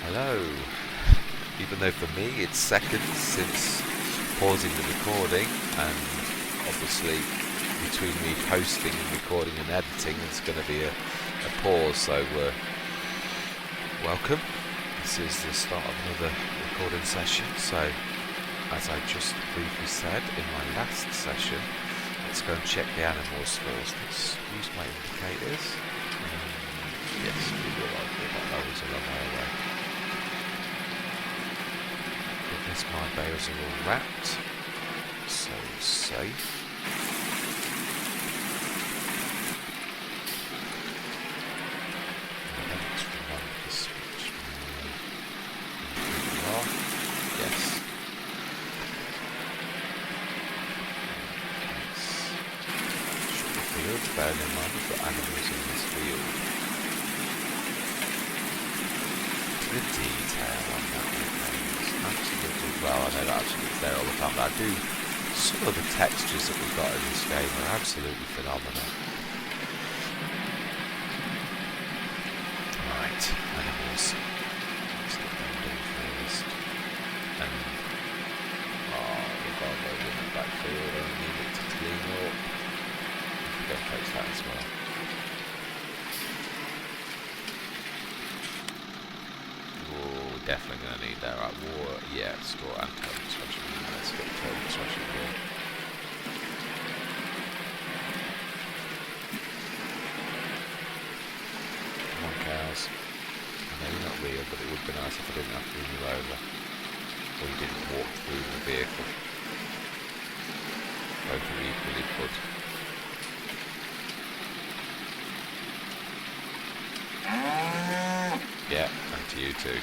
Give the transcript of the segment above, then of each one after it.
Hello. Even though for me it's seconds since pausing the recording, and obviously between me posting and recording and editing there's going to be a pause, so welcome. This is the start of another recording session. So as I just briefly said in my last session, let's go and check the animals first. Let's use my indicators. Yes, we will. I'll do that. That was a long way away. Goodness, my bales are all wrapped, so safe. Let's remote the switch. Yes. Should the field, bearing in mind we've got animals in this field. The detail on that is absolutely, well, I know that absolutely there all the time, but I do, some of the textures that we've got in this game are absolutely phenomenal. Right, animals. Let's let them do first. And, we've got a load in the backfield and we need it to clean up. We can go fix that as well. Definitely going to need that. Right, water, yeah, store and total extraction. Let's get the total extraction here. Come on, cows. I know you're not real, but it would be nice if I didn't have to move you over. Or you didn't walk through the vehicle. Both are equally good. Yeah, and to you too.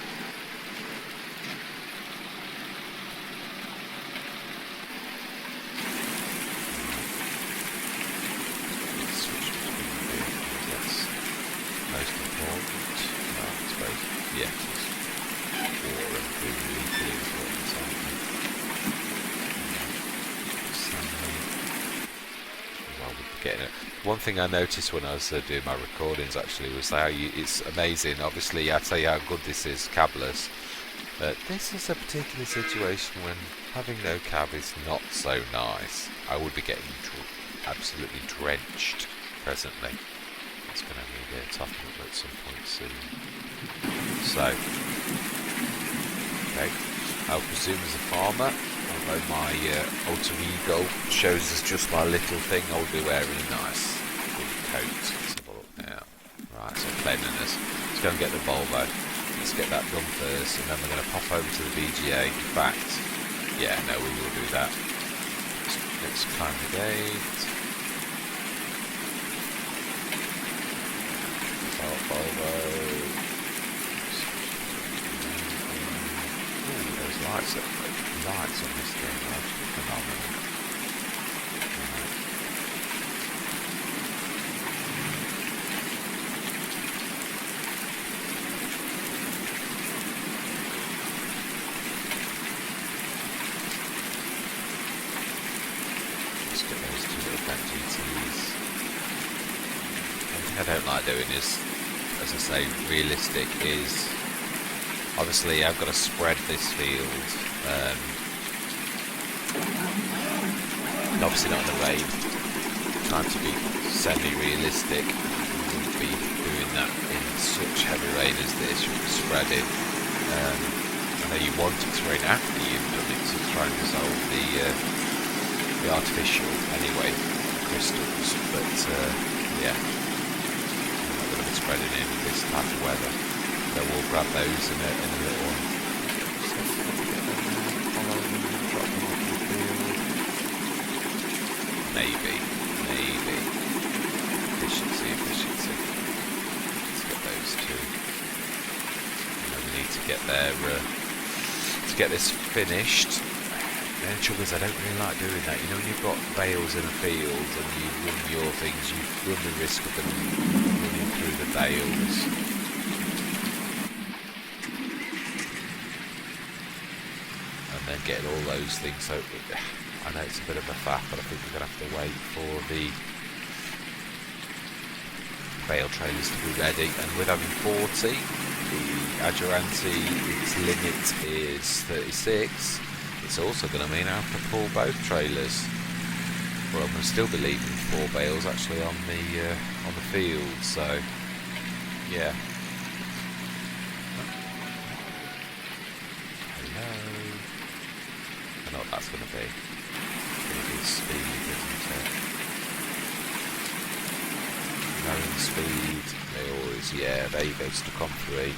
Most important, well, I suppose, yes, it's water and food equally important, well, we're getting it. One thing I noticed when I was doing my recordings actually was how it's amazing. Obviously, I tell you how good this is, cabless. But this is a particular situation when having no cab is not so nice. I would be getting absolutely drenched presently. It's going to need a topping up at some point soon. So, okay, I'll presume as a farmer, although my alter ego shows us just my little thing, I will be wearing a nice good coat. Let's have a look now. Right, so cleanliness. Let's go and get the Volvo. Let's get that done first, and then we're going to pop over to the BGA. In fact, yeah, no, we will do that. Let's climb the gate. Volvo. Ooh, those lights on this game are actually phenomenal. Just get those two little back GTs. One thing I don't like doing is, as I say, realistic is obviously I've got to spread this field, and obviously not in the rain. Trying to be semi-realistic, you wouldn't be doing that in such heavy rain as this. You'll be spreading. I know you want it to rain after you've done it to try and dissolve the artificial anyway crystals, but yeah. Spreading in this type of weather, so we'll grab those in a little one. Maybe. Efficiency. Let's get those two. And then we need to get there to get this finished. And the trouble is, I don't really like doing that. You know, when you've got bales in a field and you run your things, you run the risk of them running through the bales. And then getting all those things. So I know it's a bit of a faff, but I think we're going to have to wait for the bale trailers to be ready. And with having 40, the Aduranti, its limit is 36. It's also going to mean I have to pull both trailers. Well, I'm going to still be leaving 4 bales actually on the field, so yeah. Hello. I know what that's going to be. It's going to be speed, isn't it? Knowing speed, they always, yeah, there you go, stuck on 3.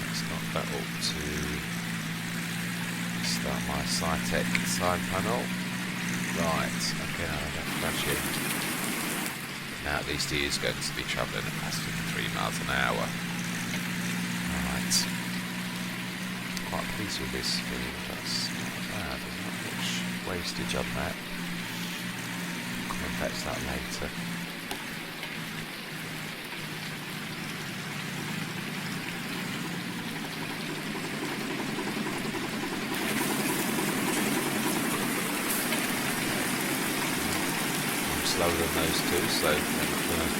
Let's knock that up to start my Cytec side panel. Right, okay, now I don't crash in. Now at least he is going to be travelling at past 3 miles an hour. Right. Quite pleased with this field, that's not bad, there's not much wastage on that. Come and fetch that later. Slower than those two, so they're not gonna...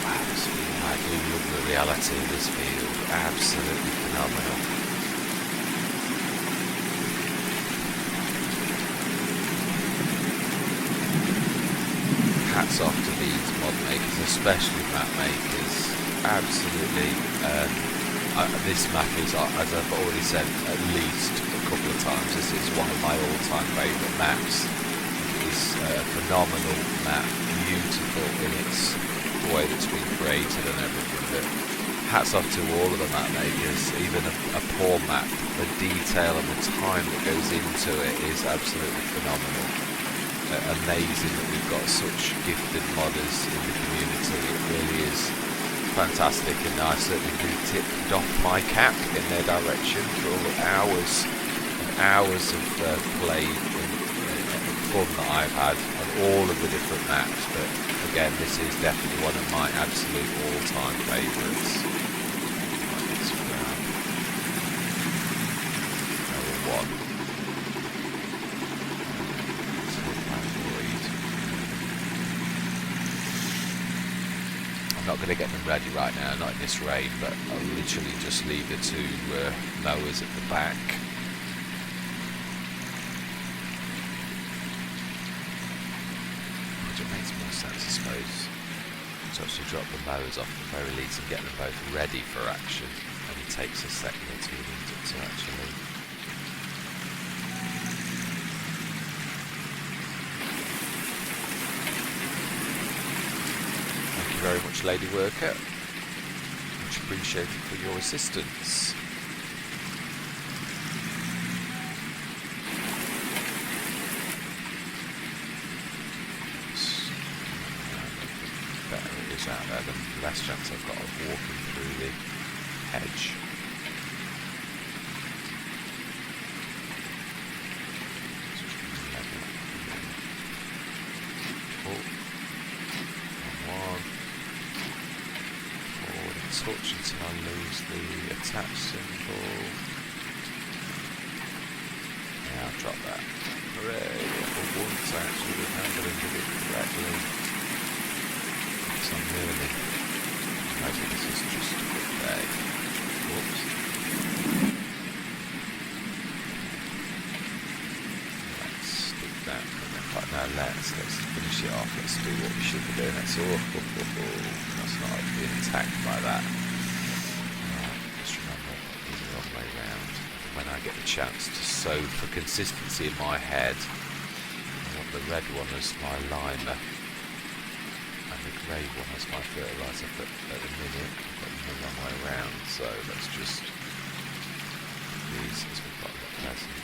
Wow, this field, I do love the reality of this field, absolutely phenomenal. Hats off to these mod makers, especially map makers, absolutely. This map is, as I've already said at least a couple of times, this is one of my all-time favourite maps. It is a phenomenal map, beautiful in its the way that's been created and everything. But hats off to all of the map makers. Even a poor map, the detail and the time that goes into it is absolutely phenomenal. Amazing that we've got such gifted modders in the community. It really is fantastic, and I certainly do doff my cap in their direction for all the hours and hours of play and fun that I've had on all of the different maps. But again, this is definitely one of my absolute all-time favourites. Let's grab level 1. I'm not going to get them ready right now, not in this rain, but I'll literally just leave the 2 mowers at the back. Which makes more sense, I suppose, to actually drop the mowers off at the very least and get them both ready for action. Only takes a second or 2 to actually... Very much, lady worker. Much appreciated for your assistance. The better it is out there, the less chance I've got of walking through the hedge. Touch until I lose the attach symbol. Yeah, I'll drop that. Hooray! For once I actually remembered and did it correctly. So I'm learning. Maybe this is just a good day. Whoops. Let's stick that. No, let's finish it off. Let's do what we should be doing. That's that's not being attacked by that. Just remember, it's the wrong way round. When I get the chance to sow for consistency in my head, I want the red one as my limer and the grey one as my fertiliser. But at the minute, I've got them the wrong way round. So let's just these as we've got the present.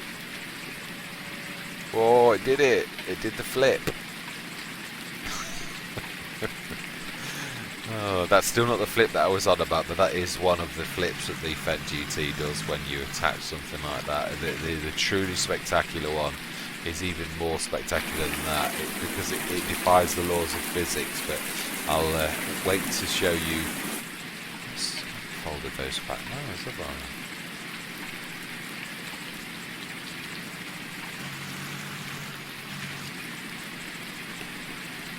Oh, it did it! It did the flip. Oh, that's still not the flip that I was on about, but that is one of the flips that the Fendt GT does when you attach something like that. The truly spectacular one is even more spectacular than that because it defies the laws of physics. But I'll wait to show you. Let's folded those back. No, it's a bar.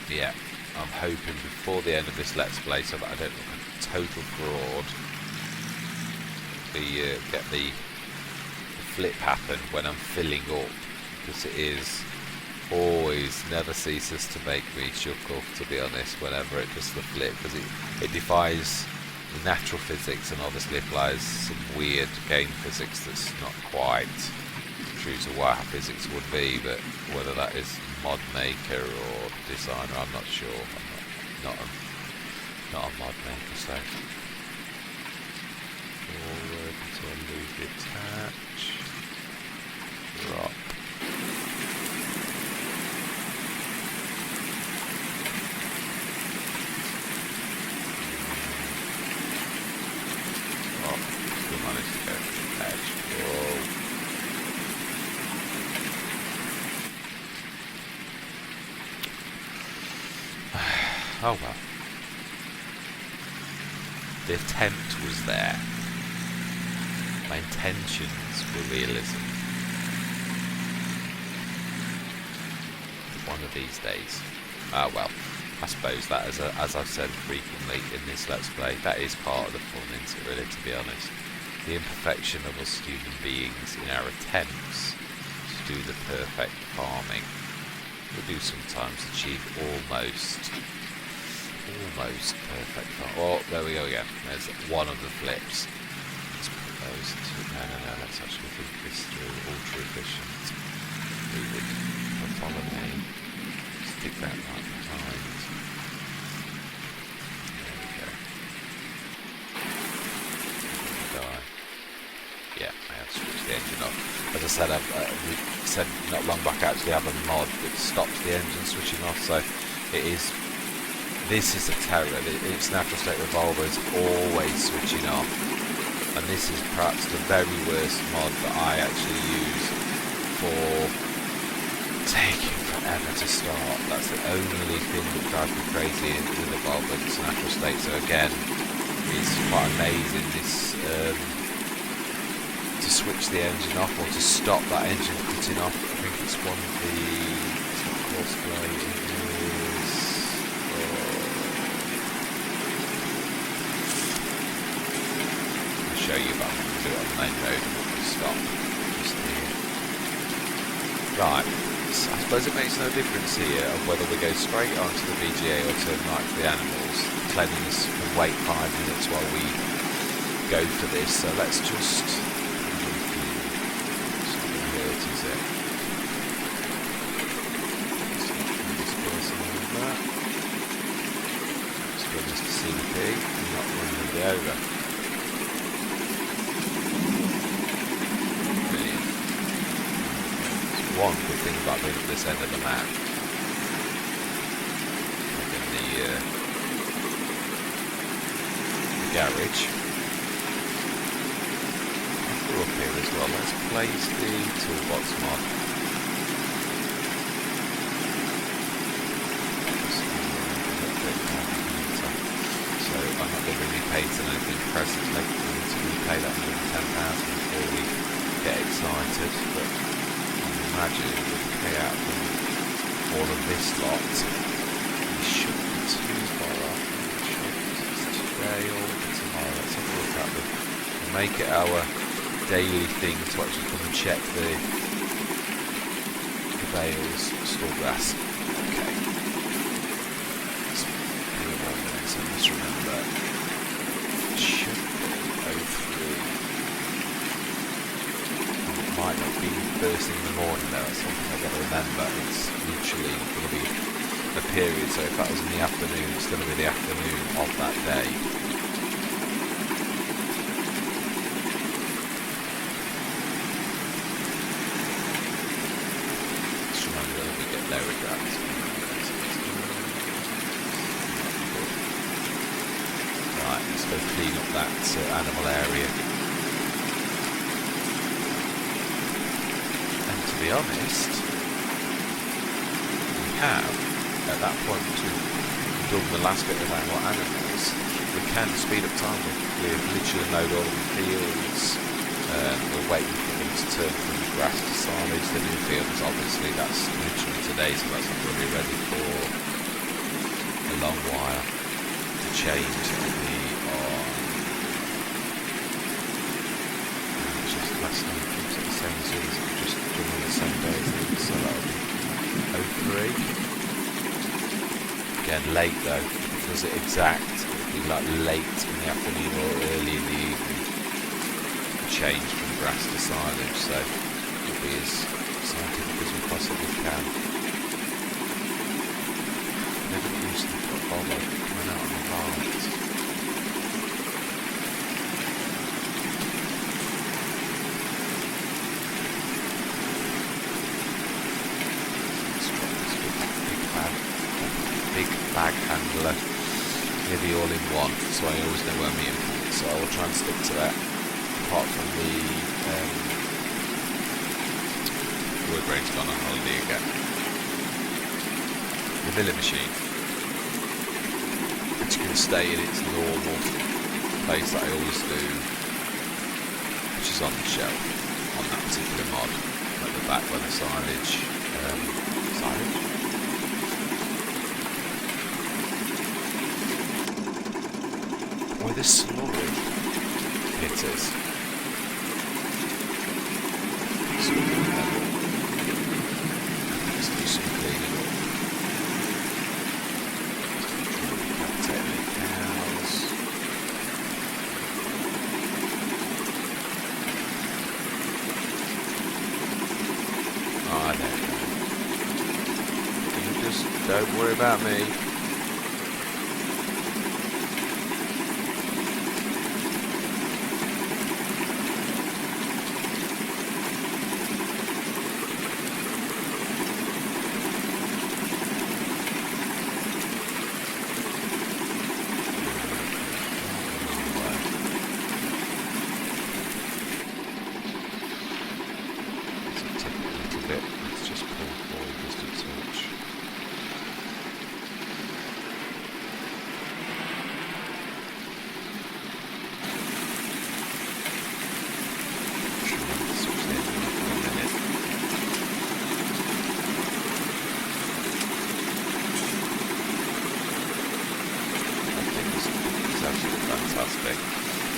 Yeah, I'm hoping before the end of this Let's Play, so that I don't look a total fraud, get the flip happen when I'm filling up, because it is always never ceases to make me chuckle, to be honest, whenever it does the flip, because it defies the natural physics and obviously applies some weird game physics that's not quite true to what physics would be, but whether that is mod maker or designer, I'm not sure. I'm not a mod maker, so forward until I lose the attach, drop. Still managed to go to the edge. Whoa. Oh well. The attempt was there. My intentions were realism. One of these days. Ah well. I suppose that, as I've said frequently in this Let's Play, that is part of the fun, isn't it, really, to be honest? The imperfection of us human beings in our attempts to do the perfect farming. We do sometimes achieve almost perfect farming. Oh, there we go again. There's one of the flips. Let's put those to... No, let's actually think this through. Ultra efficient. Follow me. Stick that right behind. There we go. Die. Yeah, I have switched the engine off. As I said, we said not long back, I actually have a mod that stops the engine switching off, so this is a terror. Its natural state revolver is always switching off, and this is perhaps the very worst mod that I actually use for taking forever to start. That's the only thing that drives me crazy with the Volvo, its natural state. So again, it's quite amazing this to switch the engine off or to stop that engine cutting off. I think it's one of the force blades. I'll show you, but I'm going to do it on the main mode and we'll stop. Just here. Right. I suppose it makes no difference here of whether we go straight onto the VGA or turn right for the animals. Cleanliness can wait 5 minutes while we go for this, so let's just... Still just a CP, not running the over. One good thing about being at this end of the map. In the garage. We're up here as well. Let's place the toolbox mod. So I'm not going to be painting anything presently. We need to repay that 110,000 before we get excited. But imagine if we pay out all of this lot, we shouldn't be too far off. It's today or tomorrow. Let's have a look at them. We'll make it our daily thing to actually come and check the bales, store grass. Okay. So let's remember, it should go through. Might not be first thing in the morning though, that's something I've got to remember. It's literally going to be a period, so if that was in the afternoon, it's going to be the afternoon of that day. Just remember that we get lower grabs. Right, let's go clean up that animal area. To be honest, we have, at that point, we've done the last bit of our animals, we can speed up time. We've literally mowed all of the fields, we're waiting for them to turn from grass to silage. The new fields, obviously, that's literally today, so that's not going to be ready for long while to change to be on. Just last night it was at the same season, just done on the same day as these, so that'll be 03. Again, late though, if it does it exact, it'll be like late in the afternoon or early in the evening. Change from grass to silage, so we'll be as scientific as we possibly can. Never got used to the Volvo coming out on the right. Let's drop this big bag handler near the all-in-one, so I always know where my input, so I will try and stick to that. Apart from the word brain's gone on holiday again. The milling machine, which can stay in its normal place that I always do, which is on the shelf on that particular mod, at the back where the silage. Where the slurry pit is. Let's do some cleaning up. Take the cows. Oh, I know. You just don't worry about me.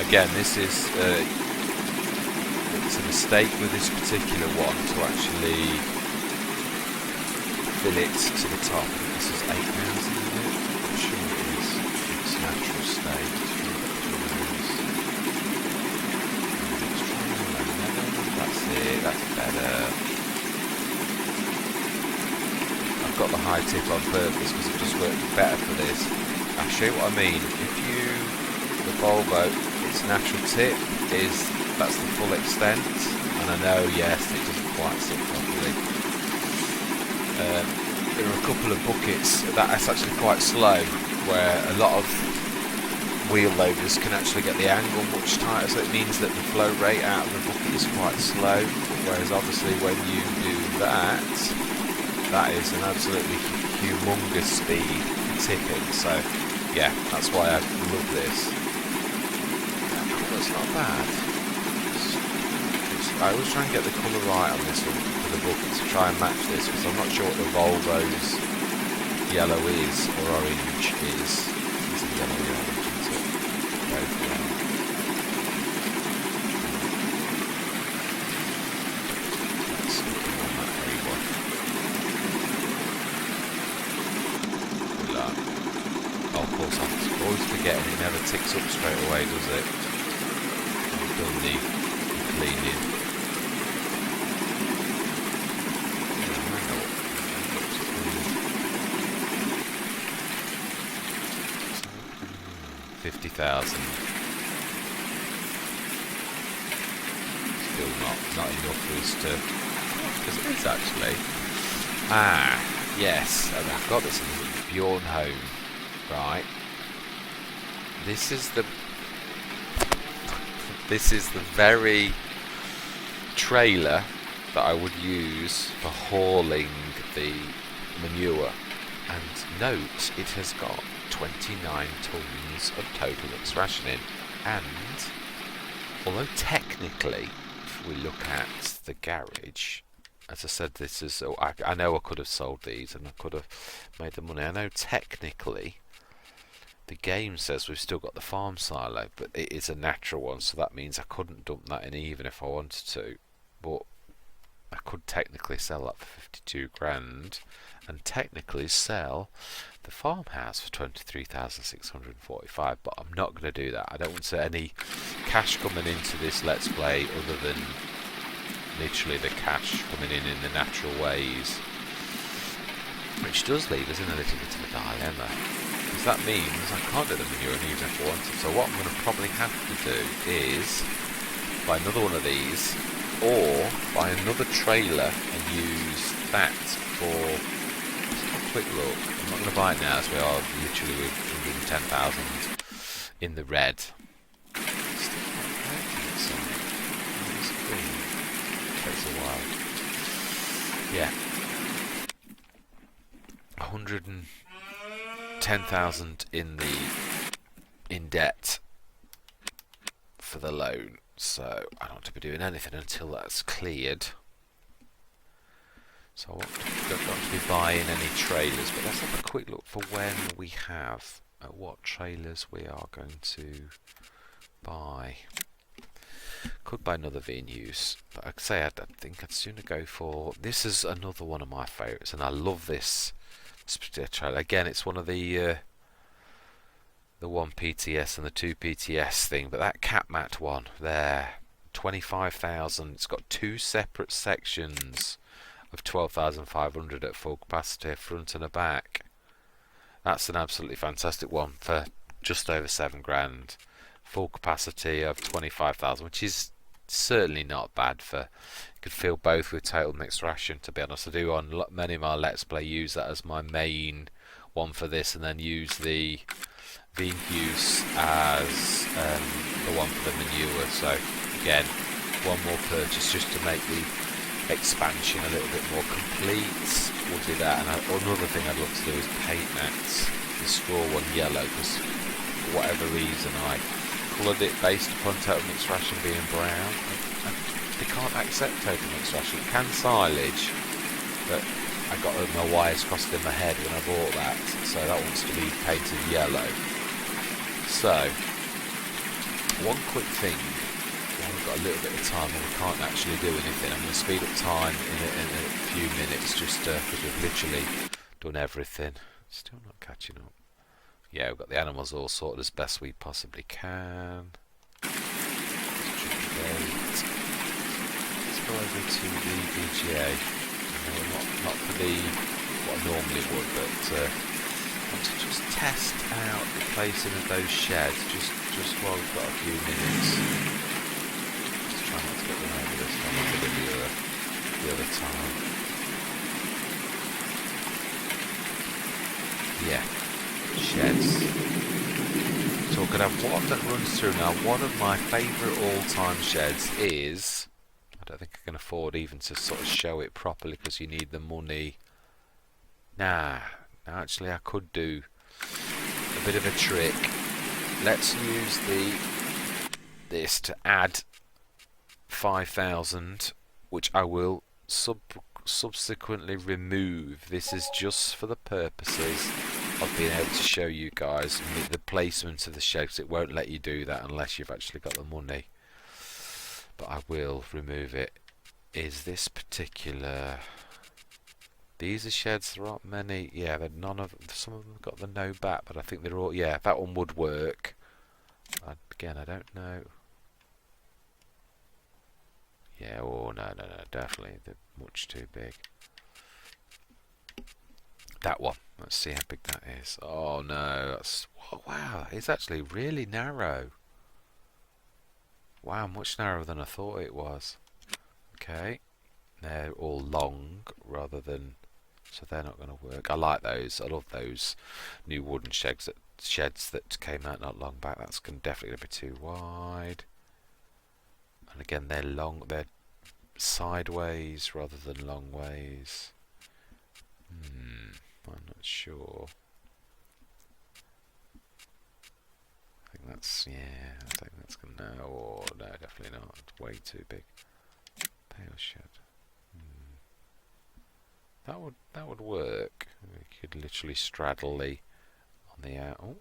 Again, this is it's a mistake with this particular one to actually fill it to the top. This is 8,000, isn't it? I'm sure it is. It's natural state. That's it. That's better. I've got the high tip on purpose because it just works better for this. I'll show you what I mean. If you the Volvo, its natural tip that's the full extent, and I know, yes, it doesn't quite sit properly. There are a couple of buckets that's actually quite slow, where a lot of wheel loaders can actually get the angle much tighter, so it means that the flow rate out of the bucket is quite slow, whereas obviously when you do that is an absolutely humongous speed for tipping. So yeah, that's why I love this. It's not bad. I always try and get the colour right on this one for the bucket to try and match this, because I'm not sure what the Volvo's yellow is or orange is. It's a yellow orange, isn't it? Both yellow. That's looking on that A1. Good luck. Oh, of course, I'm always forgetting it never ticks up straight away, does it? Done the cleaning. $50,000. Still not enough for us to. Because it is actually. Yes. I've got this in Bjorn home, right? This is the very trailer that I would use for hauling the manure. And note, it has got 29 tons of total mixed rationing. And although technically, if we look at the garage, as I said, this is. I know I could have sold these and I could have made the money. I know technically The game says we've still got the farm silo, but it is a natural one, so that means I couldn't dump that in even if I wanted to. But I could technically sell that for 52 grand, and technically sell the farmhouse for 23,645. But I'm not going to do that. I don't want any cash coming into this Let's Play other than literally the cash coming in the natural ways, which does leave us in a little bit of a dilemma, because that means I can't do the manure even if I wanted. So what I'm going to probably have to do is buy another one of these, or buy another trailer and use that for, let's have a quick look. I'm not going to buy it now as we are literally with 110,000 in the red. Still not connected it, so takes a while. Yeah. 110,000 in debt for the loan, so I don't want to be doing anything until that's cleared. So I don't want to be buying any trailers, but let's have a quick look for when we have what trailers we are going to buy. Could buy another Venus, but I'd say I think I'd sooner go for, this is another one of my favourites, and I love this particular trailer. Again, it's one of the 1 PTS and the 2 PTS thing, but that Catmat one there, 25,000. It's got 2 separate sections of 12,500 at full capacity, front and a back. That's an absolutely fantastic one for just over 7 grand. Full capacity of 25,000, which is certainly not bad for. You could fill both with total mixed ration, to be honest. I do on many of my Let's Play use that as my main one for this, and then use the Venus as the one for the manure. So again, one more purchase just to make the expansion a little bit more complete will be that. And another thing I'd love to do is paint that the straw one yellow, because for whatever reason I coloured it based upon total mixed ration being brown, and they can't accept total mixed ration. It can silage, but I got my wires crossed in my head when I bought that, so that wants to be painted yellow. So one quick thing, we've got a little bit of time and we can't actually do anything. I'm going to speed up time in a few minutes, just because we've literally done everything. Still not catching up. Yeah, we've got the animals all sorted as best we possibly can. Let's go over to the BGA. Not for what I normally would, but I want to just test out the placing of those sheds just while we've got a few minutes. Just try not to get them over this one. I'm going to do the other time. Yeah. Sheds. So we're going to have one that runs through now. One of my favourite all-time sheds is, I don't think I can afford even to sort of show it properly because you need the money. Nah, actually I could do a bit of a trick. Let's use this to add 5,000, which I will subsequently remove. This is just for the purposes of being able to show you guys the placement of the shed, because it won't let you do that unless you've actually got the money. But I will remove it. Is this particular... These are sheds, there aren't many. Yeah, none of some of them have got the no bat, but I think they're all... Yeah, that one would work. Again, I don't know. Yeah, oh no, definitely they're much too big. That one. Let's see how big that is. Oh no, that's... Wow, it's actually really narrow. Wow, much narrower than I thought it was. Okay. They're all long rather than... So they're not going to work. I like those. I love those new wooden sheds that came out not long back. That's definitely going to be too wide. And again, they're long. They're sideways rather than long ways. I'm not sure. I think that's... Yeah, I think that's going to... No, no, definitely not. It's way too big. Pale shed. That would work. We could literally straddle the on the out. Oh,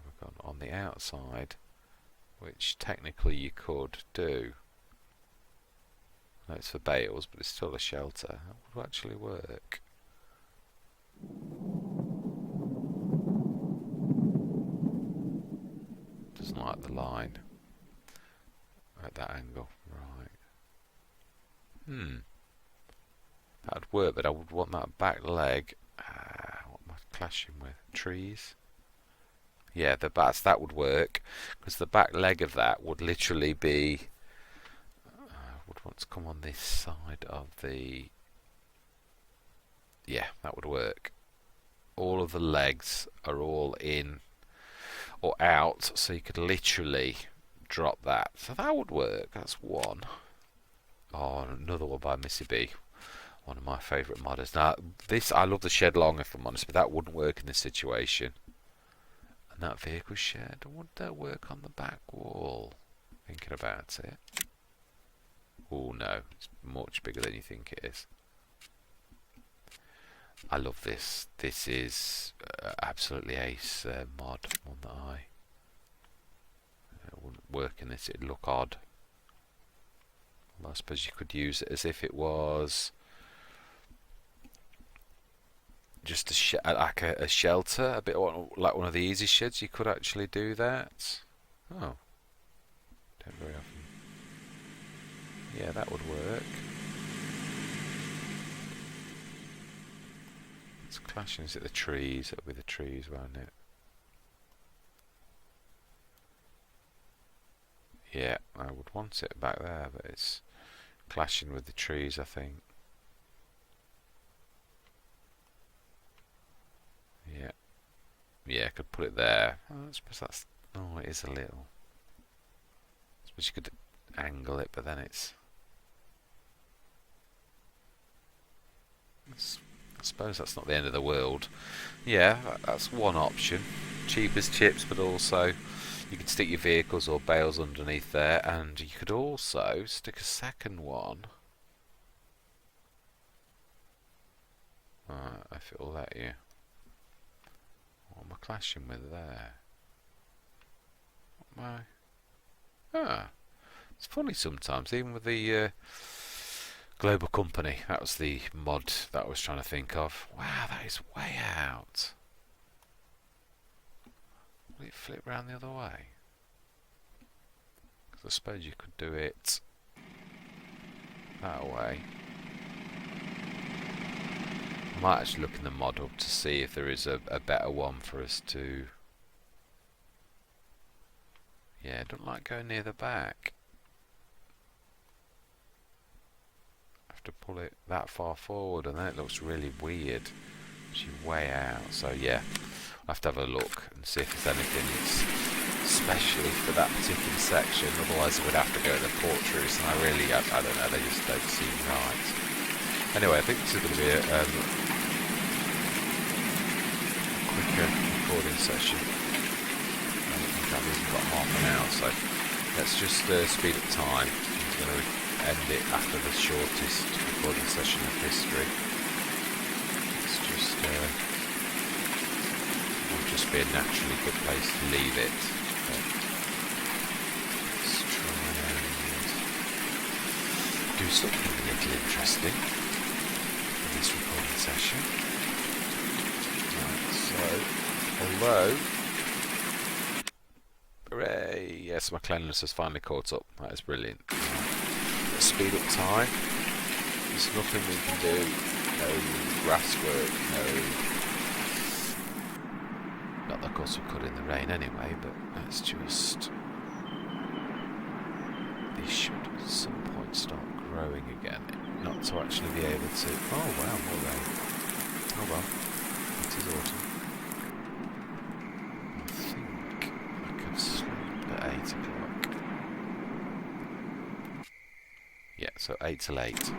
I've gone on the outside, which technically you could do. No, it's for bales, but it's still a shelter. That would actually work. Doesn't like the line at that angle. Right. That would work, but I would want that back leg. What am I clashing with? Trees? Yeah, that would work, because the back leg of that would literally be... would want to come on this side of the... Yeah, that would work. All of the legs are all in or out, so you could literally drop that. So that would work. That's one. Oh, another one by Missy B. One of my favourite modders. Now, this, I love the shed long, if I'm honest, but that wouldn't work in this situation. And that vehicle shed, would that work on the back wall? Thinking about it. Oh no, it's much bigger than you think it is. I love this. This is absolutely ace mod. One that I wouldn't work in this. It'd look odd. Well, I suppose you could use it as if it was just like a shelter, a bit like one of the easy sheds. You could actually do that. Oh, don't very often. Yeah, that would work. It's clashing. Is it the trees? It'll be the trees around it. Yeah, I would want it back there, but it's clashing with the trees, I think. Yeah. Yeah, I could put it there. Oh, I suppose that's... Oh, it is a little... I suppose you could angle it, but then it's... I suppose that's not the end of the world. Yeah, that's one option. Cheap as chips, but also you could stick your vehicles or bales underneath there, and you could also stick a second one. If it'll let you. What am I clashing with there? What am I? It's funny sometimes, even with the Global Company. That was the mod that I was trying to think of. Wow, that is way out. Will it flip round the other way? Because I suppose you could do it that way. I might actually look in the mod up to see if there is a better one for us to... Yeah, don't like going near the back. Have to pull it that far forward, and then it looks really weird. Actually way out. So yeah, I'll have to have a look and see if there's anything that's especially for that particular section. Otherwise, I would have to go to the portraits, and I don't know, they just don't seem right. Anyway, I think this is going to be a quicker recording session. I think I've even got half an hour, so let's just speed up time. I'm going to end it after the shortest recording session of history. It's just will just be a naturally good place to leave it. But let's try and do something a little interesting for this recording session. Right, so although hooray, yes, my cleanliness has finally caught up. That is brilliant. Let's speed up time. There's nothing we can do. No grass work, not that of course we could in the rain anyway, but let's just... These should at some point start growing again. Not to actually be able to... Oh wow, more rain. Oh well, it is autumn. I think I could sleep at 8 o'clock. Yeah, so 8 till 8.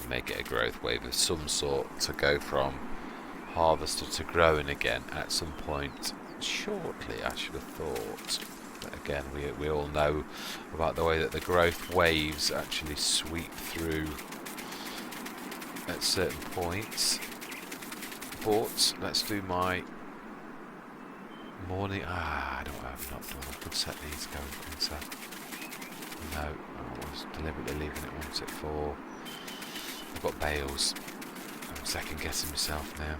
May get a growth wave of some sort to go from harvested to growing again at some point shortly, I should have thought. But again, we all know about the way that the growth waves actually sweep through at certain points. But let's do my morning. I've not done. I could set these going, couldn't I? No, I was deliberately leaving it 1 to 4. I've got bales. I'm second guessing myself now.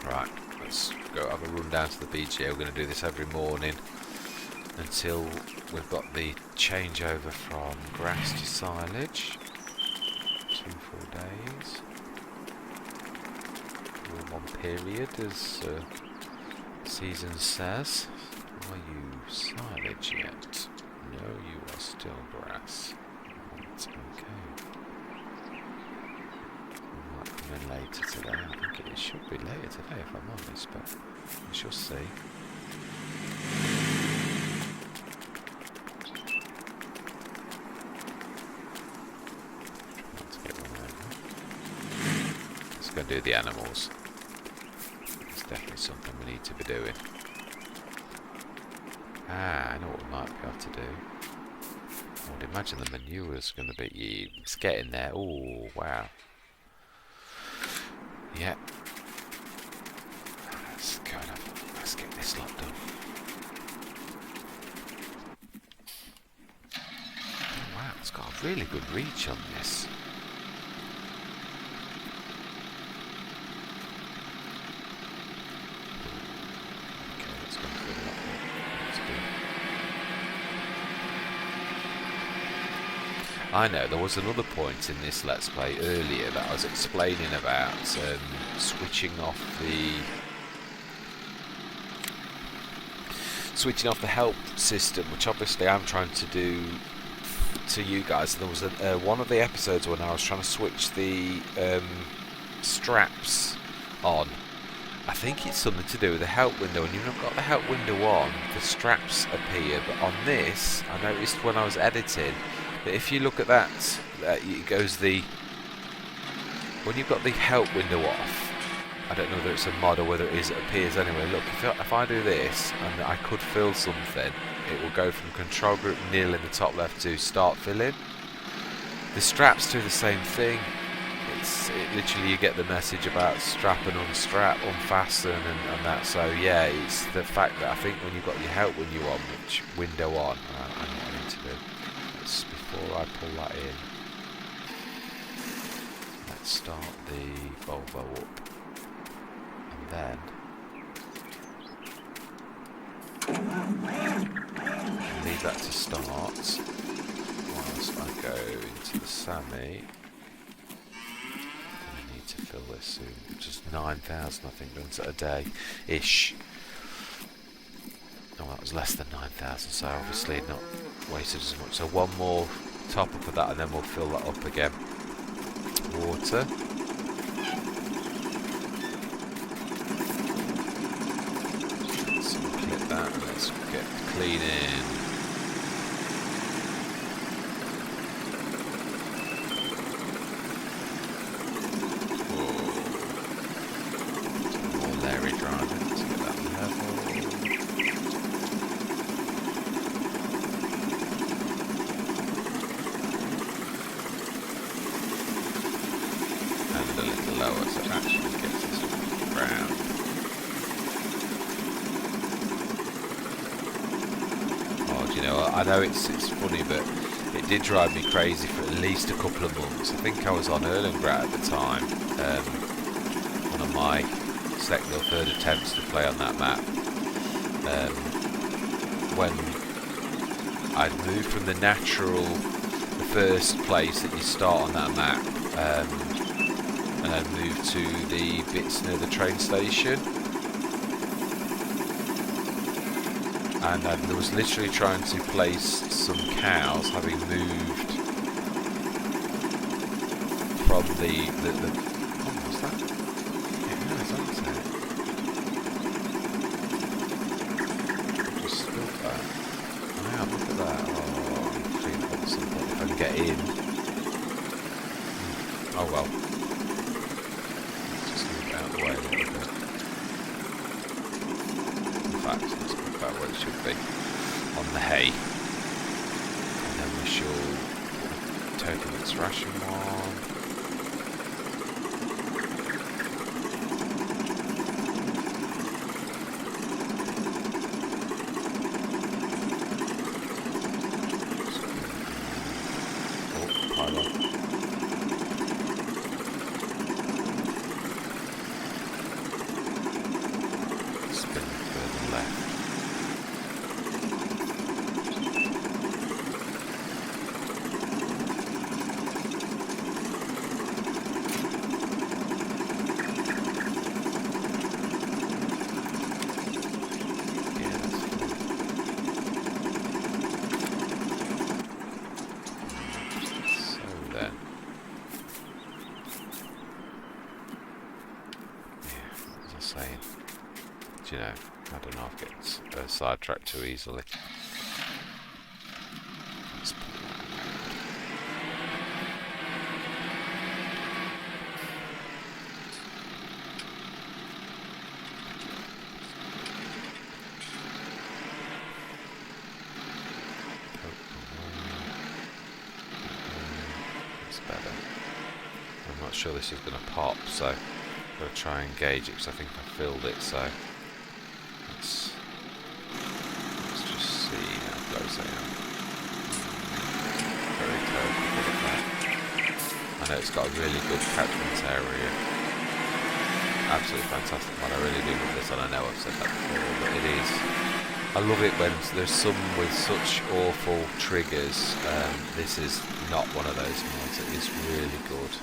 Right, let's go have a run down to the BGA. We're going to do this every morning until we've got the changeover from grass to silage. 2 full days. All in one period, as season says. Are you silage yet? No, you are still grass. Right, okay. We might come in later today. I think it should be later today if I'm honest, but we shall see. Let's get one over. Let's go do the animals. It's definitely something we need to be doing. I know what we might be able to do. I would imagine the manure is going to be... It's getting there. Oh, wow. Yeah. Let's get this lot done. Oh, wow, it's got a really good reach on this. Okay, let's go through that. Let's do. I know there was another point in this Let's Play earlier that I was explaining about switching off the help system, which obviously I'm trying to do to you guys. There was one of the episodes when I was trying to switch the straps on. I think it's something to do with the help window. When you've not got the help window on, the straps appear. But on this, I noticed when I was editing, if you look at that, it goes when you've got the help window off, I don't know whether it's a mod or whether it appears anyway. Look, if I do this and I could fill something, it will go from control group nil in the top left to start filling. The straps do the same thing. Literally you get the message about strap and unstrap, unfasten and that. So yeah, it's the fact that I think when you've got your help window on, I know what I need to do. Before I pull that in, let's start the Volvo up, and then leave that to start whilst I go into the Sammy. I need to fill this soon. Just 9,000 I think runs a day-ish. Oh, that was less than 9,000, so obviously not wasted as much. So one more top up of that and then we'll fill that up again. Water. Let's unclip that and let's get cleaning. More Larry driving. Let's get that level. Lower, so it actually gets this off the ground. Oh, do you know, I know it's funny, but it did drive me crazy for at least a couple of months. I think I was on Erlengrad at the time, one of my second or third attempts to play on that map. When I'd moved from the first place that you start on that map, and I'd moved to the bits near the train station, and I was literally trying to place some cows, having moved from the oh, what's that? Yeah, no, it's on it. Just spilled that. Wow, look at that. Oh, I'm feeling at some point if I can get in. Oh well. Way a little bit. it should be, on the hay. And then we shall total its ration one. You know, I don't know if I get sidetracked too easily. That's better. I'm not sure this is going to pop, so I'm going to try and gauge it because I think I filled it, so let's just see how close I am. Very close, look at that. I know it's got a really good catchment area. Absolutely fantastic one. I really do love this, and I know I've said that before, but it is. I love it when there's some with such awful triggers. This is not one of those mods. It is really good.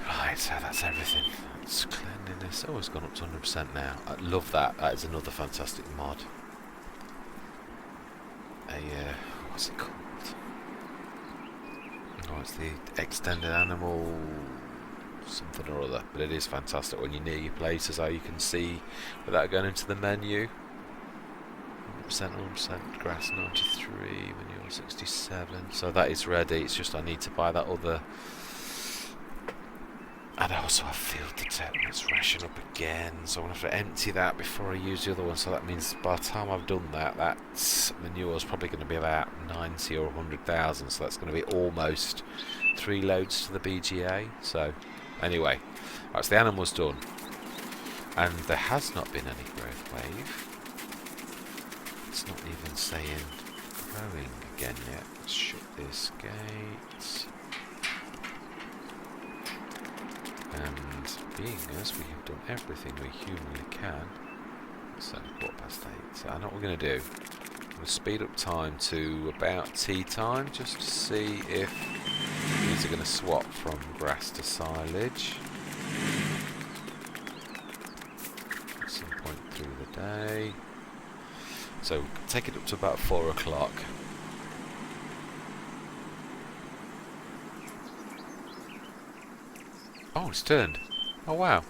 Right, so that's everything. It's cleanliness. Oh, it's gone up to 100% now. I love that. That is another fantastic mod. What's it called? Oh, it's the extended animal something or other. But it is fantastic when you're near your places, how you can see without going into the menu. 100% grass 93, manure 67. So that is ready. It's just I need to buy that other. And also I filled the termites ration up again, so I'm going to have to empty that before I use the other one. So that means by the time I've done that, that manure is probably going to be about 90 or 100,000. So that's going to be almost 3 loads to the BGA. So anyway, right, so the animal's done. And there has not been any growth wave. It's not even saying growing again yet. Let's shut this gate. And being as we have done everything we humanly can, it's only 8:15. So I know what we're going to do. I'm going to speed up time to about tea time just to see if these are going to swap from grass to silage at some point through the day. So take it up to about 4 o'clock. Oh, it's turned. Oh, wow.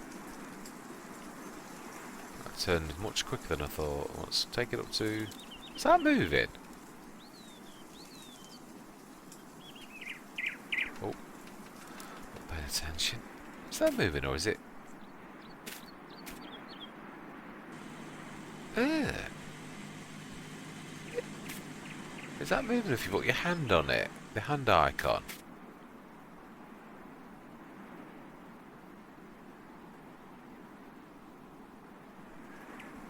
That turned much quicker than I thought. Let's take it up to... Is that moving? Oh. Not paying attention. Is that moving or is it... Is that moving if you put your hand on it? The hand icon?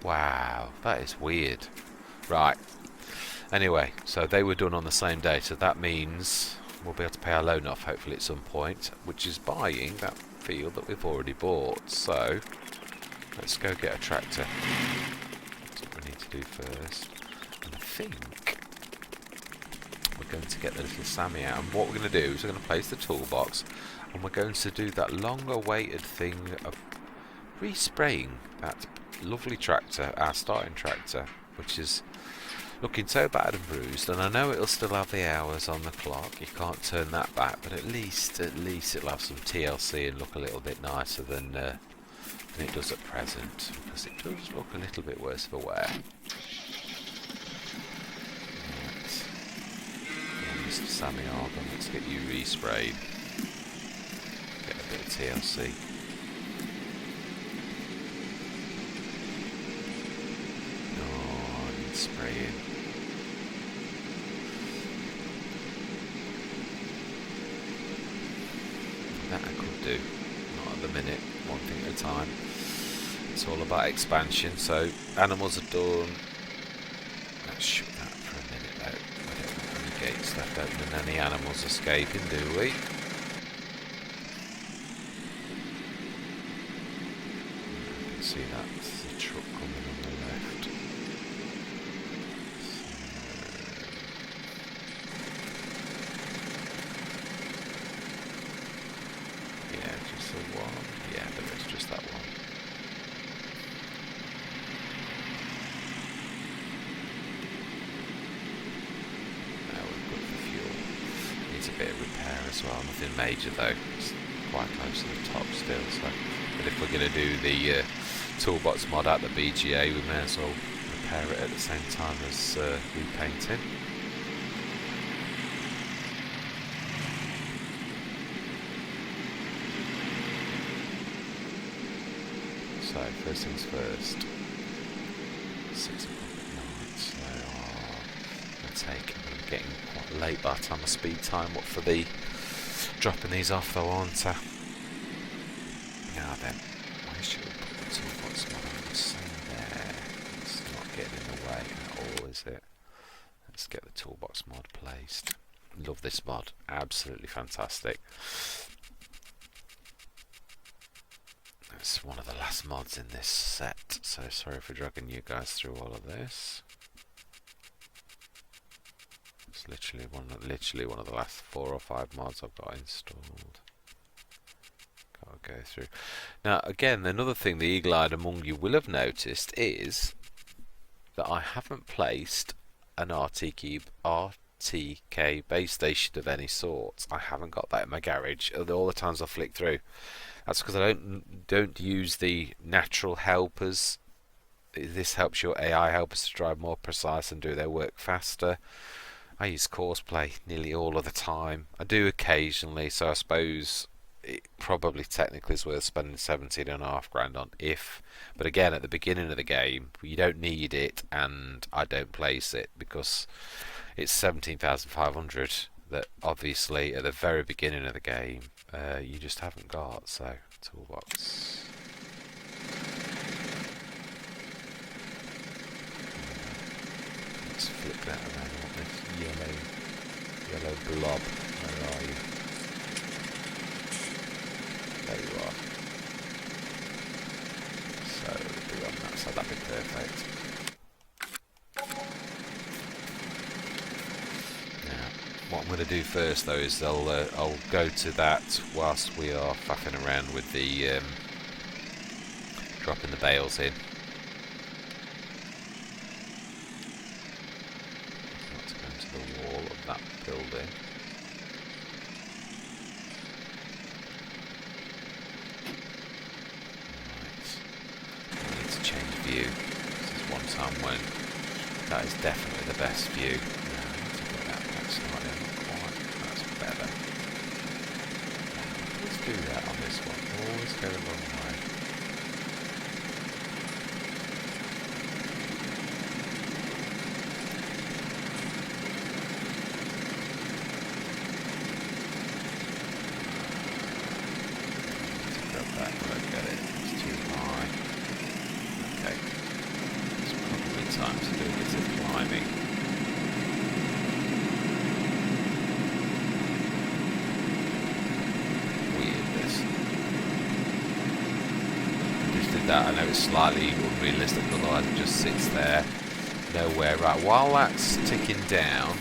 Wow, that is weird. Right. Anyway, so they were done on the same day, so that means we'll be able to pay our loan off hopefully at some point, which is buying that field that we've already bought. So let's go get a tractor. That's what we need to do first. And I think we're going to get the little Sammy out, and what we're going to do is we're going to place the toolbox, and we're going to do that long-awaited thing of respraying that lovely tractor, our starting tractor, which is looking so bad and bruised. And I know it'll still have the hours on the clock, you can't turn that back, but at least it'll have some TLC and look a little bit nicer than it does at present, because it does look a little bit worse for wear. Mr. Sammy Argon, let's get you resprayed. Get a bit of TLC. Oh, spraying. That I could do, not at the minute, one thing at a time. It's all about expansion. So animals are done. Let's shut that for a minute though. We don't want any gates left open and any animals escaping, do we? I can see that's the truck coming on the left. Yeah, just the one. Yeah, there is just that one. Now we've got the fuel. Needs a bit of repair as well. Nothing major though. It's quite close to the top still. So, but if we're going to do the toolbox mod at the BGA, we may as well repair it at the same time as repainting. So first things first, 6 o'clock at night, so I'm getting quite late by the time I speed time up for the dropping these off though, aren't I? Now then, where should we put the toolbox mod? I'm going to say there, it's not getting in the way at all, is it? Let's get the toolbox mod placed. Love this mod, absolutely fantastic. It's one of the last mods in this set, so sorry for dragging you guys through all of this. It's literally one of the last 4 or 5 mods I've got installed. Gotta go through. Now again, another thing the eagle-eyed among you will have noticed is that I haven't placed an RTK base station of any sort. I haven't got that in my garage. All the times I flick through. That's because I don't use the natural helpers. This helps your AI helpers to drive more precise and do their work faster. I use Courseplay nearly all of the time. I do occasionally, so I suppose it probably technically is worth spending 17.5 grand on but again, at the beginning of the game, you don't need it, and I don't place it because it's 17,500 that obviously at the very beginning of the game you just haven't got. So toolbox. Let's flip that around. I want this yellow blob. Where are you? There you are. So be on that side, that'd be perfect. What I'm going to do first though is I'll go to that whilst we are faffing around with the dropping the bales in. Not to go into the wall of that building. Right. I need to change view. This is one time when that is definitely the best view. That's better. Let's do that on this one. Always go the wrong way. Grab that, look at it. It's too high. Okay. It's probably time to do a bit of climbing. That I know it's slightly unrealistic, otherwise it just sits there nowhere. Right, while that's ticking down,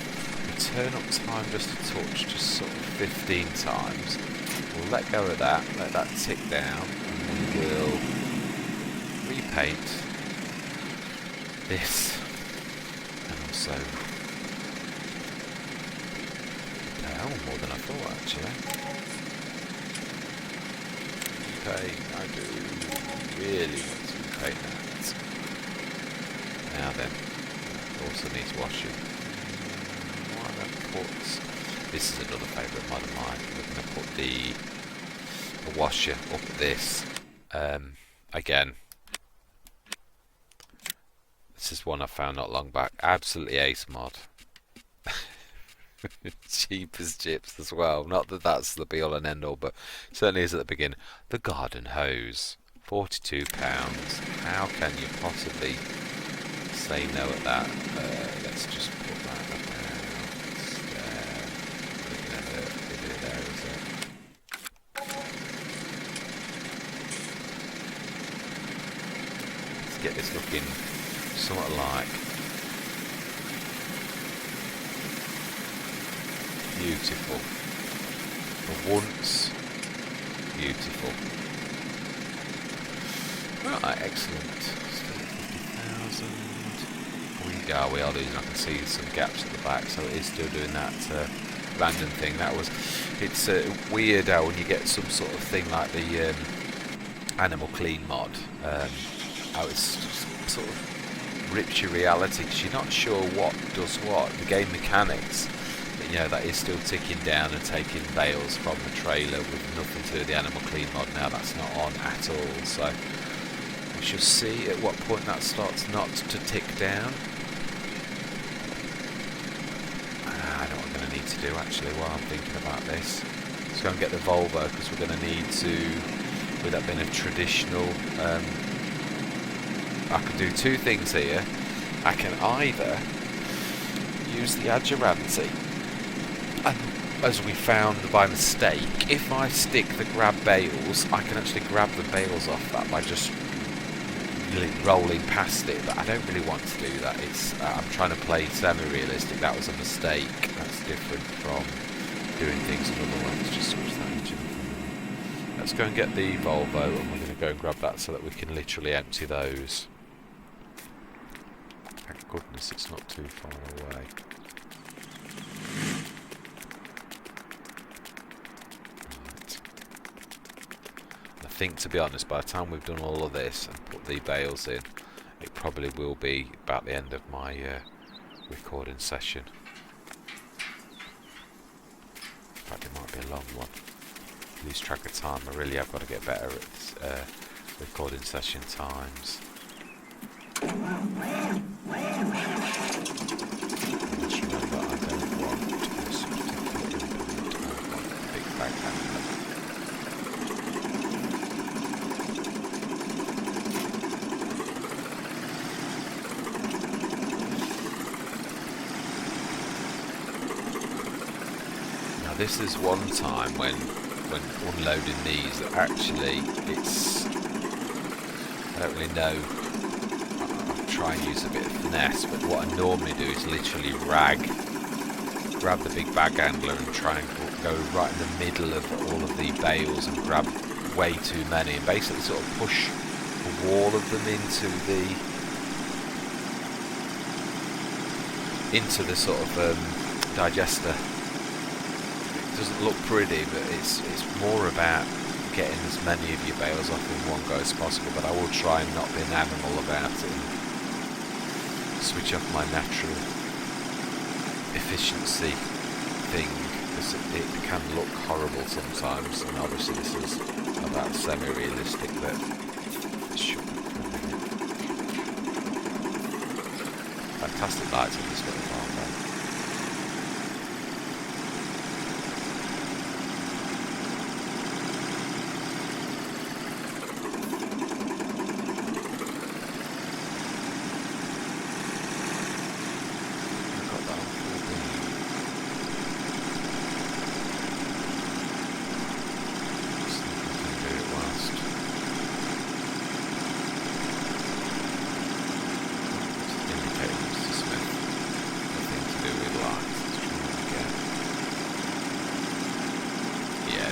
we'll turn up time just a touch, just sort of 15 times. We'll let go of that, let that tick down, and we will repaint this, and also more than I thought actually. Okay, I do really want to repaint that. Now then, also needs washing. Why don't I put, this is another favourite mod of mine. We're going to put the washer up this. Again, This is one I found not long back. Absolutely ace mod. Cheap as chips as well. Not that that's the be all and end all, but certainly is at the beginning. The garden hose, £42. How can you possibly say no at that? Let's just put that up there. There, is it? Let's get this looking somewhat like beautiful. For once, beautiful. Right, excellent. Still 50,000. We are losing. I can see some gaps at the back, so it is still doing that random thing. It's weird how when you get some sort of thing like the animal clean mod, how it's just sort of rips your reality because you're not sure what does what. The game mechanics, you know, that is still ticking down and taking bales from the trailer with nothing to do with the animal clean mod now. That's not on at all, so we shall see at what point that starts not to tick down. I know what I'm going to need to do actually while I'm thinking about this. Let's go and get the Volvo because we're going to need to, with that being a traditional, I can do two things here. I can either use the Adjuranti, and as we found by mistake, if I stick the grab bales, I can actually grab the bales off that by just rolling past it, but I don't really want to do that. I'm trying to play semi-realistic. That was a mistake. That's different from doing things in other ones. Just switch that engine. Let's go and get the Volvo, and we're going to go and grab that so that we can literally empty those. Thank goodness it's not too far away. Right. I think, to be honest, by the time we've done all of this and put the bales in, it probably will be about the end of my recording session. In fact, it might be a long one. Lose track of time. I really have got to get better at recording session times. Just remember, I don't want this particular implement. I want the big bag handler. Now this is one time when unloading these that actually I don't really know. Try and use a bit of finesse, but what I normally do is literally grab the big bag handler and try and go right in the middle of all of the bales and grab way too many and basically sort of push a wall of them into the sort of digester. It doesn't look pretty, but it's more about getting as many of your bales off in one go as possible, but I will try and not be an animal about it and switch off my natural efficiency thing, because it can look horrible sometimes, and obviously this is about semi-realistic, but it shouldn't for a minute. Fantastic lights on this little farm though.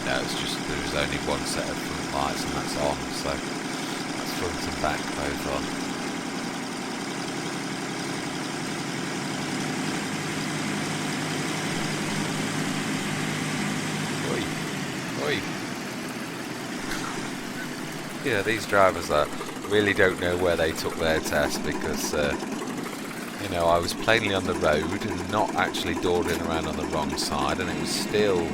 No, it's just there's only one set of front lights and that's on, so that's front and back both on. Oi. Yeah, these drivers really don't know where they took their test, because you know, I was plainly on the road and not actually dawdling around on the wrong side, and it was still.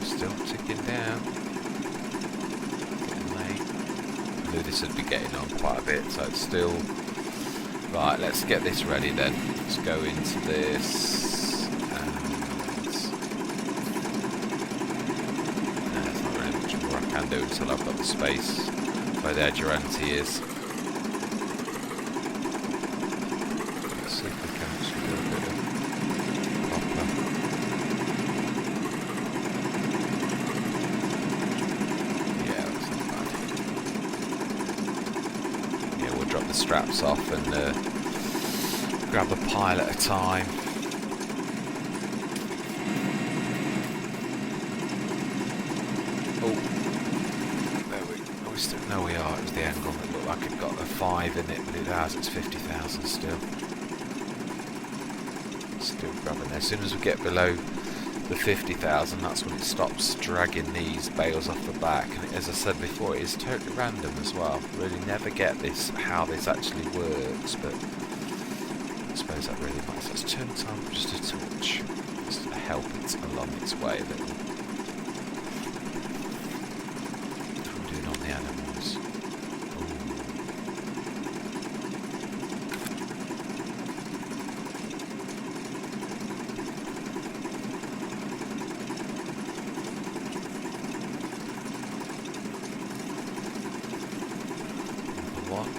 Still ticking down. Getting late. knew this would be getting on quite a bit, so it's still... Right, let's get this ready then. Let's go into this, and there's not really much more I can do until I've got the space where the Durante is. Let's see if we can actually do a bit of copper. Yeah, that's not bad. Yeah, we'll drop the straps off and grab a pile at a time. Oh, there we still know we are. It was the angle that looked like it got a 5 in it, but it has. It's 50,000 still. Still grabbing there. As soon as we get below the 50,000, that's when it stops dragging these bales off the back. And as I said before, it is totally random as well. Really never get this, how this actually works, but I suppose that really matters. Let's turn the time just a touch, just to help it along its way a little. I'm doing on the animals. One.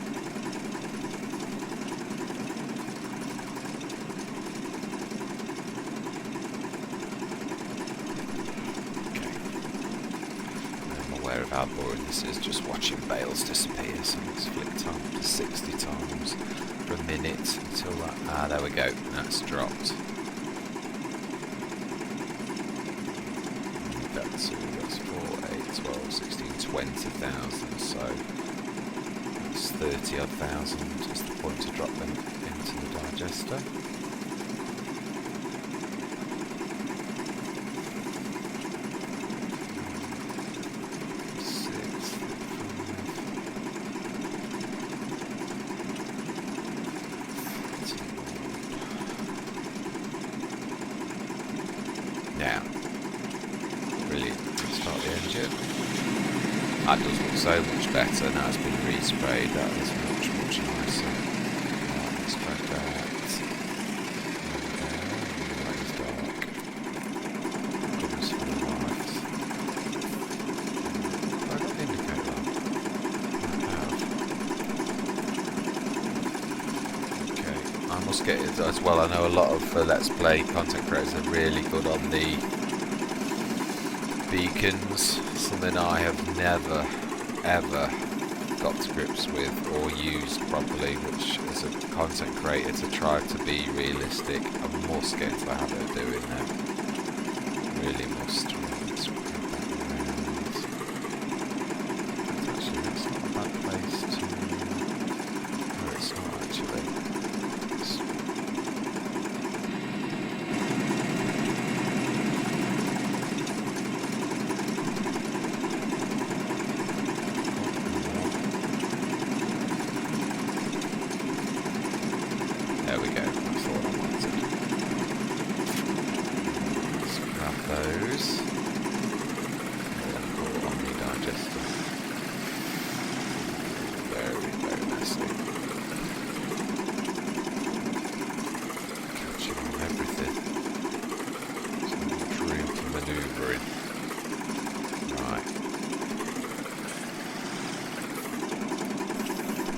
Of how boring this is, just watching bales disappear. So let's flick time to 60 times per minute until that, there we go, that's dropped. That's 4, 8, 12, 16, 20,000, so that's 30 odd thousand is the point to drop them into the digester. Now, brilliant. Let's start the engine. That does look so much better now it's been resprayed. That is much, much nicer. Right, let's spread that. That is dark. Goodness for the light. Have I got the indicator on? I have. Okay, I must get it as well. I know a lot of Let's Play content creators are really good on the beacons, something I have never ever got to grips with or used properly, which as a content creator to try to be realistic I must get into the habit of doing that. Really must. Actually, that's not a bad place to... No, it's not actually. There we go, that's what I wanted. Let's grab those. And then put it on the digester. Very, very messy. Catching on everything. So much room for manoeuvring. Right.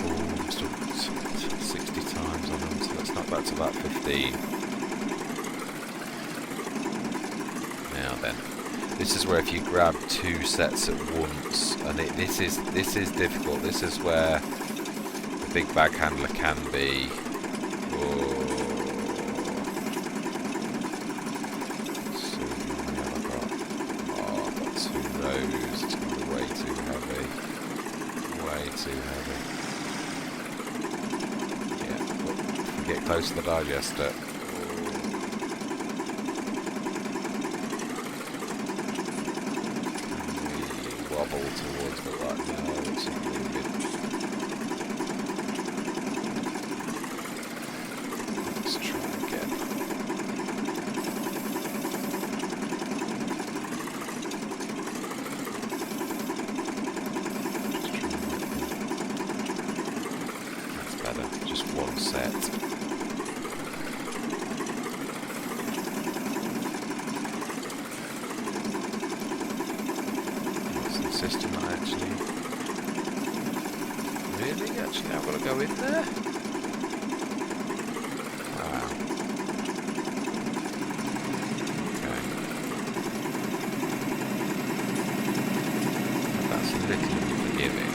Oh, I'm still 60 times on them, so let's knock that to about 15. Now then, this is where if you grab 2 sets at once, and this is difficult. This is where the big bag handler can be. Oh. Let's see, how many have I got? Oh, I've got 2 rows. It's going to be way too heavy. Way too heavy. Get close to the digester. We wobble towards the right now, it's not moving. Let's try again. Just try better. Just one set. What's the system actually? Really? Actually, I've got to go in there? Wow. Okay. That's a little unforgiving.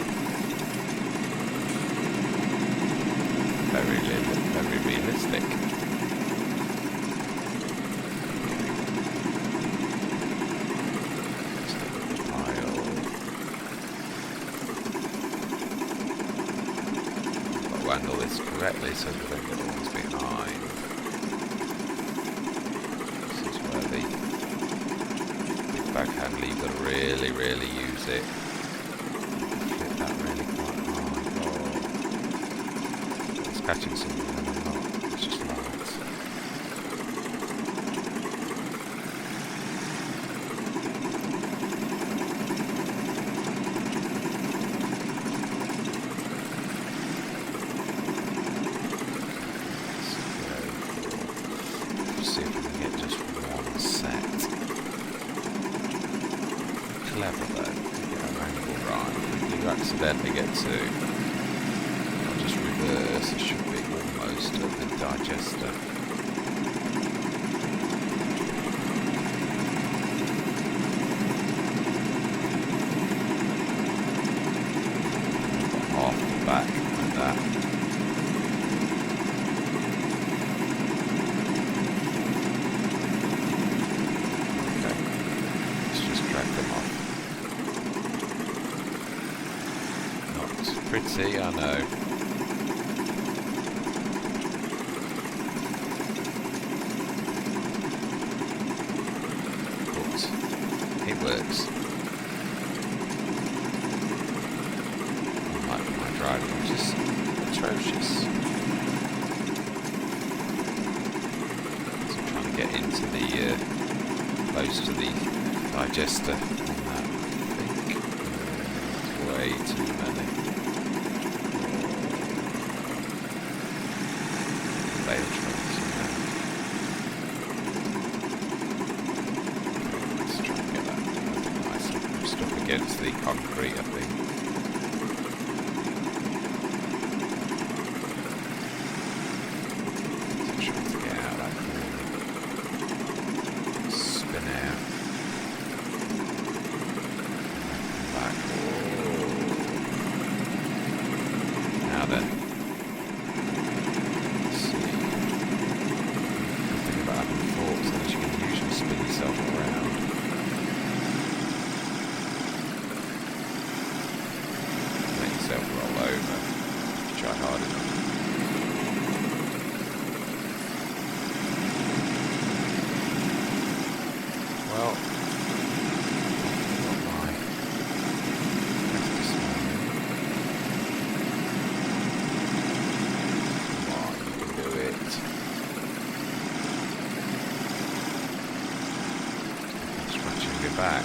Very realistic. Handle this correctly so we don't get the ones behind. This is where the big backhand, you've got to really use it. Flip that really quite high. Oh. It's catching something and I'm not. It's just light. See if we can get just one set. Clever though, get our angle right. If you accidentally get two, I'll just reverse. It should be almost at the digester. Half the back like that. Pretty, I know. But it works. Unlike my driving, which is atrocious. So I'm trying to get into the close to the digester on that. I think it's way too many. Let's try and get that nice and stuck against the concrete, I think. So trying to get out of that corner. Spin out. Back. Now then. Spin yourself around. Make yourself roll over. Try hard enough. Well, not my best display. Come on, you can do it. Back.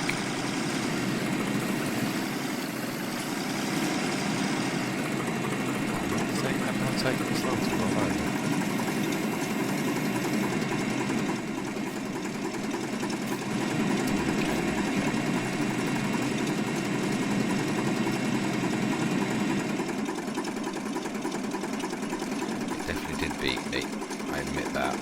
I'm not taking this long to roll over. It definitely did beat me, I admit that.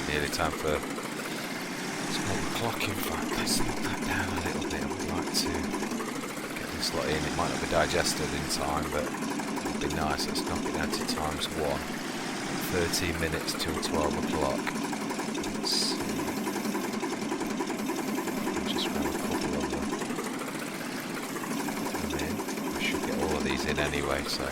Nearly time for let's pull the clock. In fact, let's knock that down a little bit. I would like to get this lot in. It might not be digested in time, but it would be nice. Let's knock it down to times 1. 13 minutes till 12 o'clock. Let's see. I'll just grab a couple of them in. I should get all of these in anyway, so.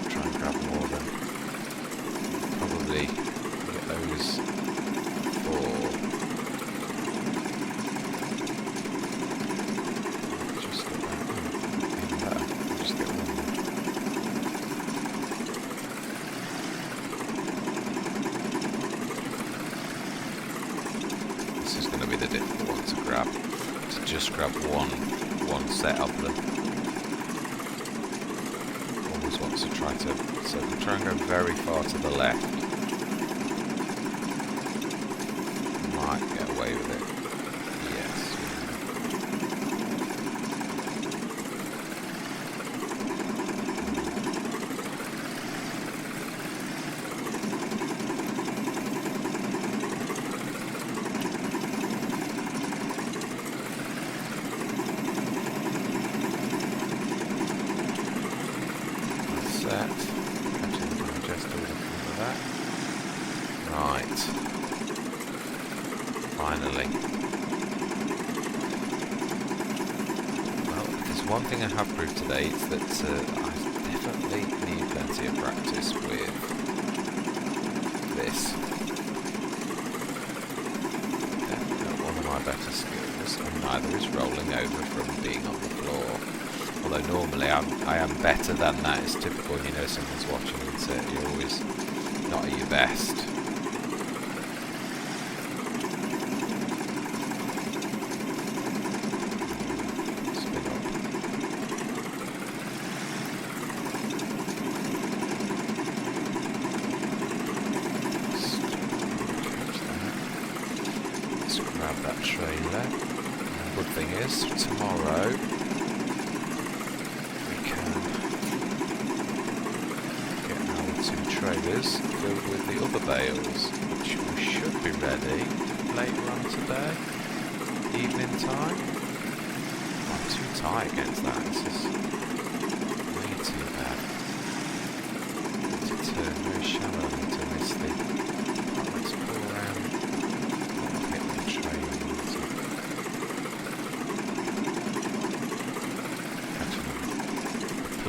Try and grab more than probably get those 4 the difficult one to grab. To just grab one set of them. Always wants to try to, so if we try and go very far to the left, might get away with it. Yes. Finally. Well, there's one thing I have proved today, it's that I definitely need plenty of practice with this. Definitely one of my better skills, and neither is rolling over from being on the floor. Although normally I am better than that. It's typical when you know someone's watching and so you're always not at your best. Grab that trailer. And the good thing is, tomorrow we can get our 2 trailers filled with the other bales, which we should be ready later on today, evening time. I'm too tight against that. This is way too bad. To turn very shallowly to miss the. Let's pull around.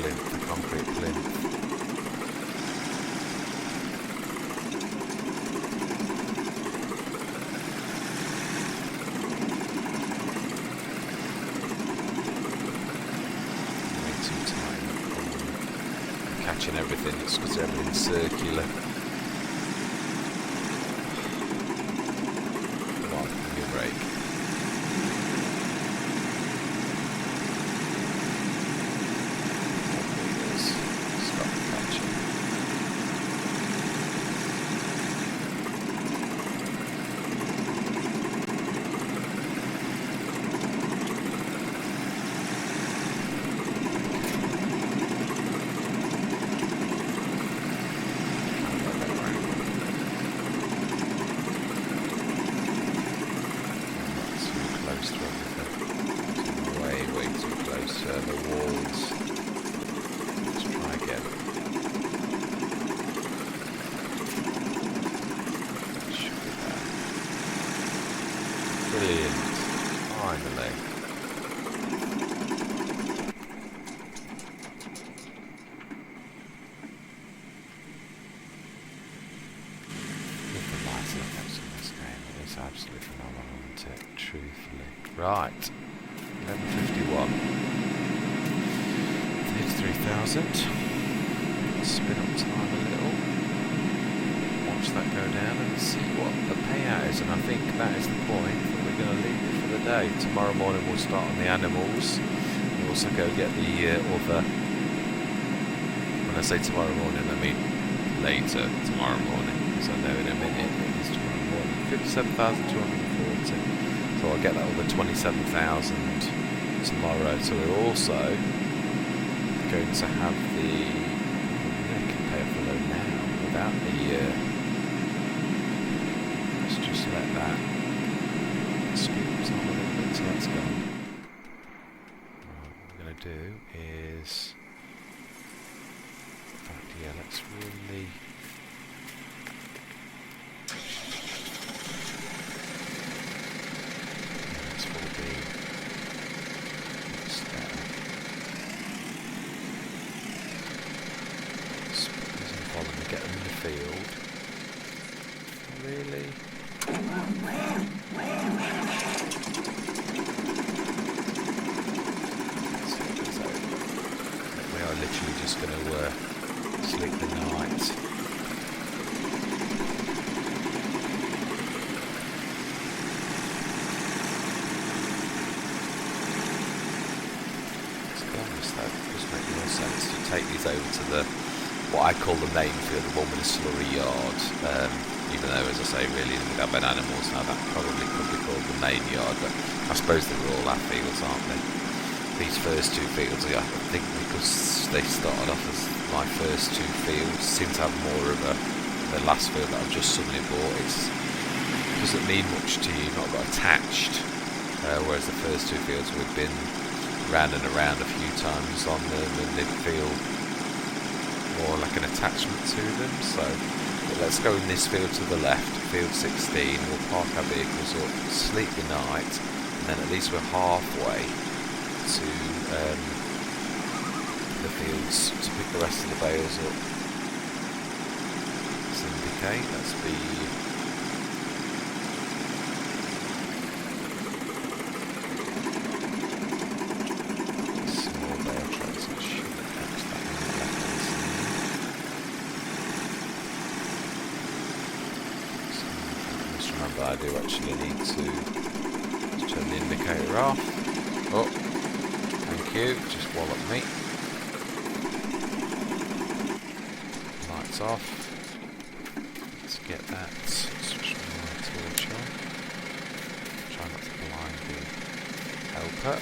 The concrete plinth. Way too tight. I'm catching everything, it's because everything's circular. Come on, give me a break. Way too close to the walls. Let's try again. Should be there. Brilliant. Finally. Look at the lights and effects in this game. It's absolutely phenomenal, isn't it? Truthfully. Right. 11:51. Hit 3,000. Spin up time a little. Watch that go down and see what the payout is. And I think that is the point that we're going to leave it for the day. Tomorrow morning we'll start on the animals. We'll also go get the other. When I say tomorrow morning, I mean later tomorrow morning. So I know in a minute it is tomorrow morning. 57,240. So I'll get that other 27,000 tomorrow. So we're also going to have the. I can pay off the loan now without the. Let's just let that speed up time a little bit till that's gone. Right, what we're going to do is. In fact, yeah, let's really. Get them in the field. sense to take these over to the what I call the main field, the one with the slurry yard. Even though, as I say, really we'd have an animals now, that probably could be called the main yard, but I suppose they're all our fields, aren't they? These first two fields, I think because they started off as my first two fields, seem to have more of the last field that I've just suddenly bought. It doesn't mean much to you, not got attached, whereas the first two fields we've been round and around a few times on them, and they feel more like an attachment to them. So let's go in this field to the left, field 16. We'll park our vehicles up, sleep the night, and then at least we're halfway to the fields to pick the rest of the bales up. Let's indicate, that's B. Small bale trays, I should have catch that on the left hand side. So just remember I do actually need to turn the indicator off. Oh, thank you, just wallop me. Lights off. Let's get that. Switch my torch on. Try not to blind the helper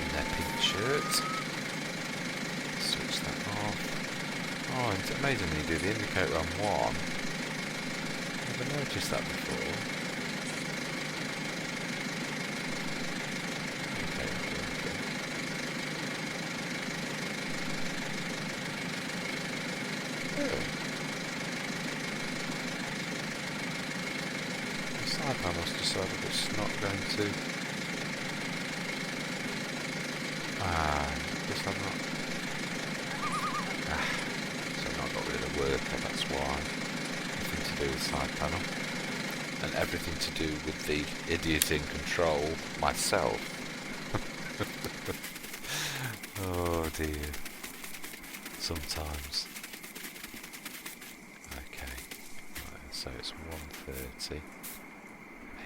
in their pink shirt. Switch that off. Oh, it's amazing when you do the indicator on one. Never noticed that before. The side panel's decided it's not going to. Guess I'm not. So I've not got rid of the worker, that's why. Nothing to do with side panel. And everything to do with the idiot in control, myself. Oh dear. Sometimes. So it's 1:30,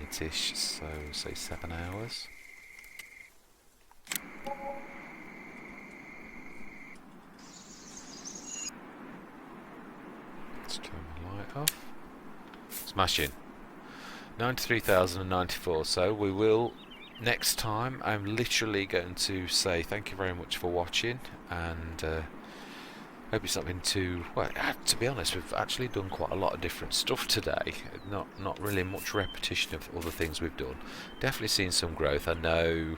8ish, so say 7 hours. Let's turn the light off. Smashing. 93,094, so we will, next time, I'm literally going to say thank you very much for watching, and hope it's not been too, well, to be honest, we've actually done quite a lot of different stuff today. Not really much repetition of other things we've done. Definitely seen some growth. I know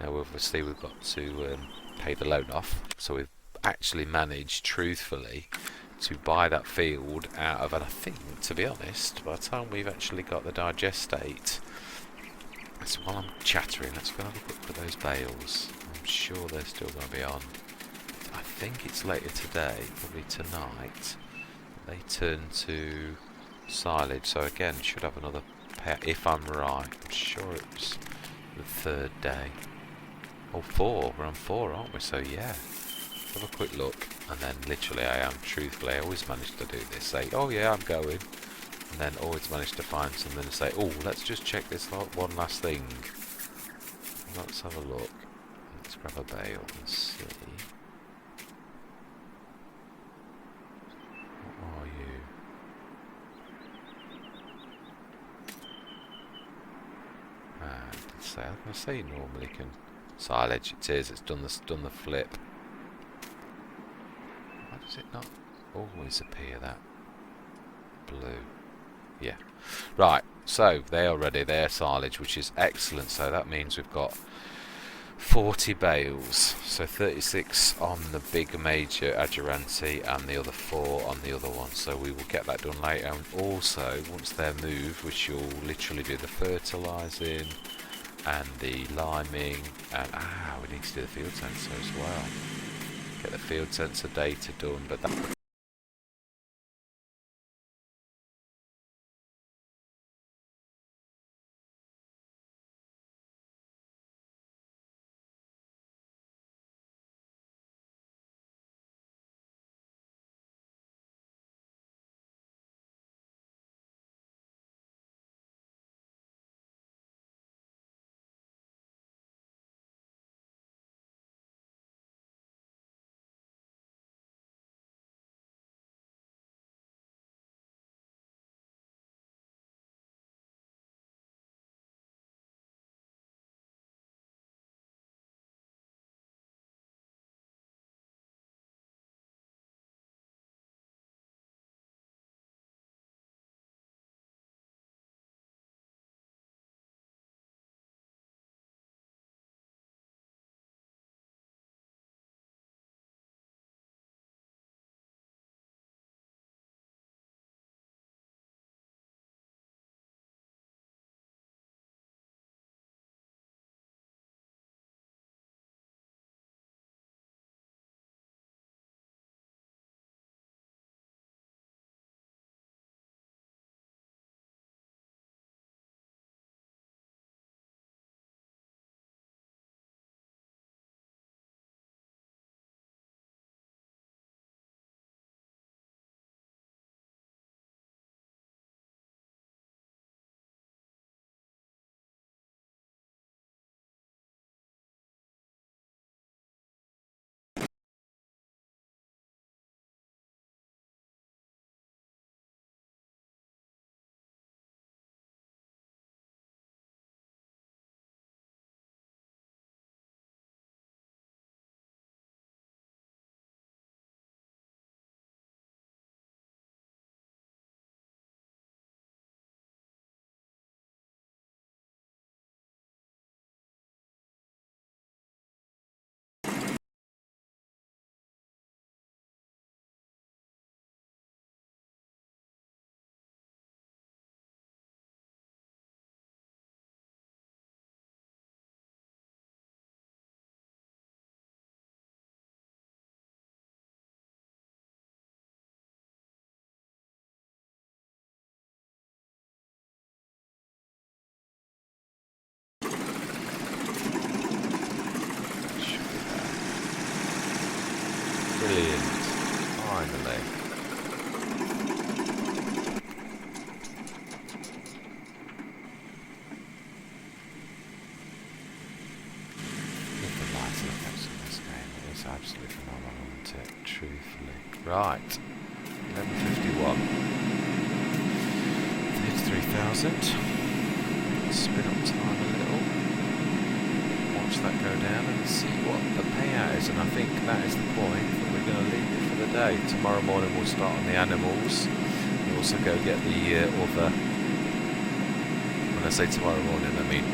now obviously we've got to pay the loan off, so we've actually managed, truthfully, to buy that field out of, and I think, to be honest, by the time we've actually got the digestate, so while I'm chattering, let's go have a look at those bales. I'm sure they're still going to be on. I think it's later today, probably tonight, they turn to silage, so again should have another pair if I'm right. I'm sure it was the third day. Oh, 4, we're on 4, aren't we? So yeah, have a quick look, and then literally truthfully I always manage to do this, say oh yeah I'm going, and then always manage to find something to say, oh let's just check this one last thing. Let's have a look, let's grab a bale and see. I was going to say you normally can silage. It is. It's done the flip. Why does it not always appear that blue? Yeah. Right. So they are ready. They're silage, which is excellent. So that means we've got 40 bales. So 36 on the big major Adjuranti and the other 4 on the other one. So we will get that done later. And also, once they're moved, which you'll literally do the fertilising and the liming, and we need to do the field sensor as well. Get the field sensor data done, but that Right, 11:51. 33,000. Spin up time a little. Watch that go down and see what the payout is. And I think that is the point that we're going to leave it for the day. Tomorrow morning we'll start on the animals. We'll also go get the other. When I say tomorrow morning, I mean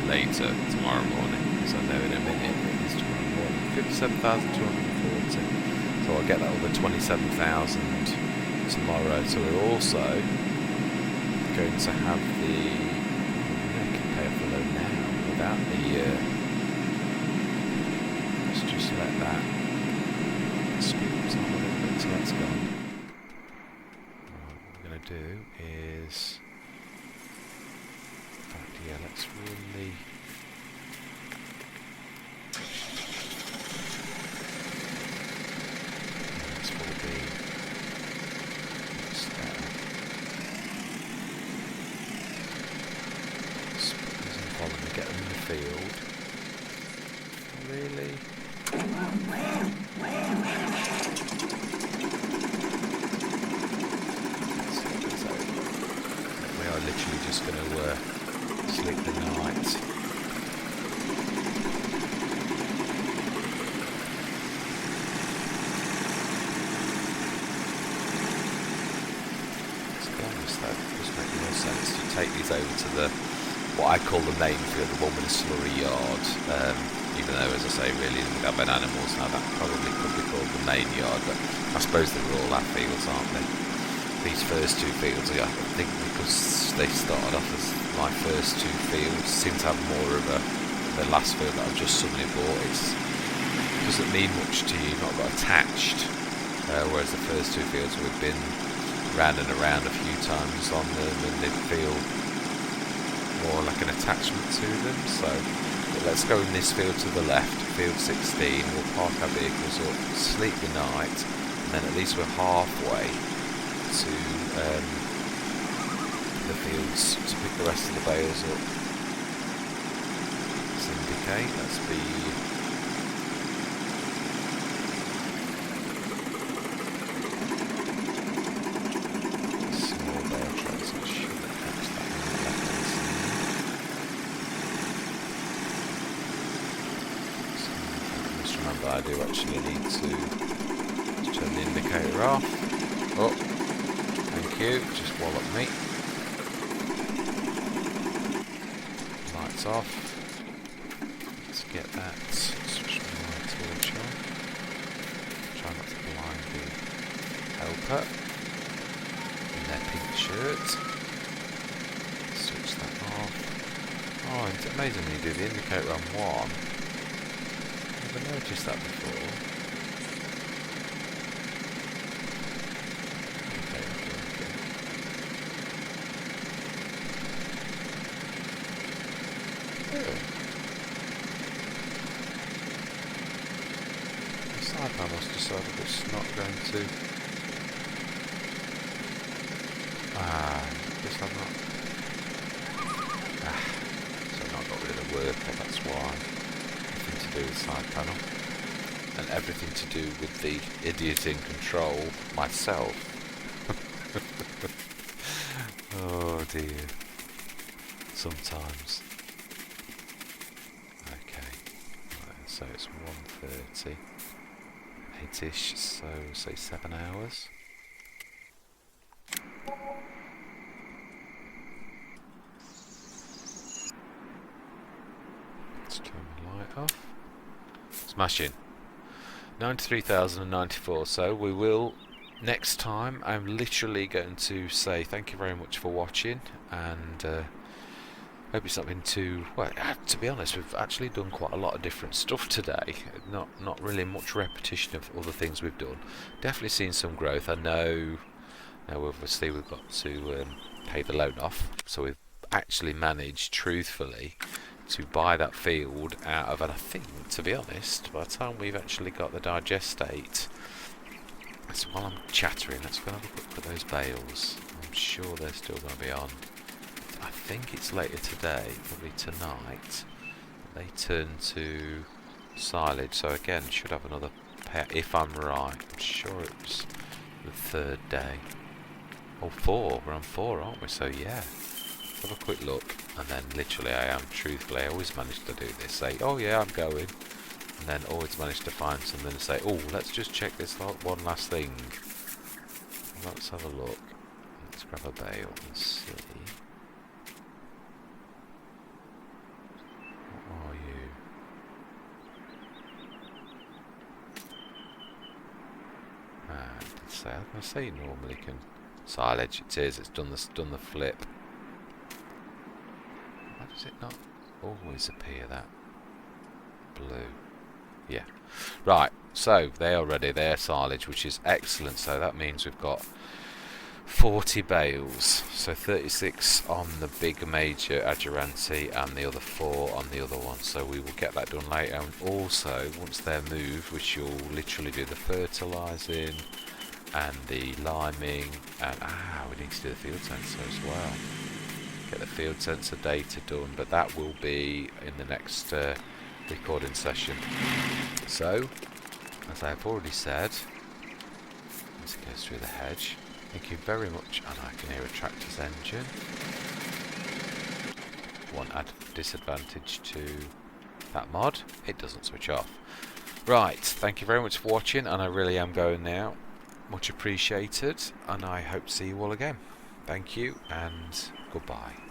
later tomorrow morning. Because I know in a minute it is tomorrow morning. 57,240. So I'll get that other 27,000 tomorrow. So we're also going to have the. I can pay off the loan now without the. Let's just let that speed up time a little bit till that's gone. Right, what we're going to do is. In fact, yeah, let's really. That's 4B. Get them in the field. Really? We are literally just going to sleep the night. To be honest though, it does make more sense to take these over to the what I call the main field, the one with the slurry yard, even though, as I say, really they've got animals now, that probably could be called the main yard, but I suppose they're all our fields, aren't they? These first two fields, I think because they started off as my first two fields, seem to have more of the last field that I've just suddenly bought. It doesn't mean much to you, not got attached, whereas the first two fields we've been round and around a few times on them, and they feel more like an attachment to them. So let's go in this field to the left, field 16. We'll park our vehicles up, sleep the night, and then at least we're halfway to the fields to pick the rest of the bales up. Let's indicate, let's be small bale trays, so I should attach that on the left hand side. So just remember I do actually need to turn the indicator off. Oh, thank you, just wallop me. Lights off. Let's get that. Switch my torch on. Try not to blind the helper in their pink shirt. Switch that off. Oh, it's amazing when you do the indicator on one. Never noticed that before. The side panel's decided it's not going to. Guess I'm not. So I've not got rid of the worker, that's why. Nothing to do with side panel. And everything to do with the idiot in control, myself. Oh dear. Sometimes. So it's 1:30, 8ish, so say 7 hours. Let's turn the light off. Smashing. 93,094, so we will, next time, I'm literally going to say thank you very much for watching, and hope it's not been too, well, to be honest, we've actually done quite a lot of different stuff today. Not really much repetition of other things we've done. Definitely seen some growth. I know now obviously we've got to pay the loan off, so we've actually managed, truthfully, to buy that field out of, and I think, to be honest, by the time we've actually got the digestate, so while I'm chattering, let's go have a look at those bales. I'm sure they're still going to be on. I think it's later today, probably tonight, they turn to silage, so again should have another if I'm right. I'm sure it was the third day. Oh, 4. We're on 4, aren't we? So yeah. Let's have a quick look, and then literally truthfully, I always manage to do this. Say, oh yeah, I'm going. And then always manage to find something and say, oh, let's just check this one last thing. Let's have a look. Let's grab a bale and see. What are you? I did say, I was going to say you normally can silage. It is. It's done the flip. Why does it not always appear that blue? Yeah. Right. So they are ready. They're silage, which is excellent. So that means we've got 40 bales, so 36 on the big major Adjuranti and the other 4 on the other one, so we will get that done later. And also, once they're moved, which you'll literally do the fertilising and the liming, and we need to do the field sensor as well. Get the field sensor data done, but that will be in the next recording session. So, as I've already said, as it goes through the hedge, thank you very much, and I can hear a tractor's engine. One disadvantage to that mod, it doesn't switch off. Right, thank you very much for watching, and I really am going now. Much appreciated, and I hope to see you all again. Thank you, and goodbye.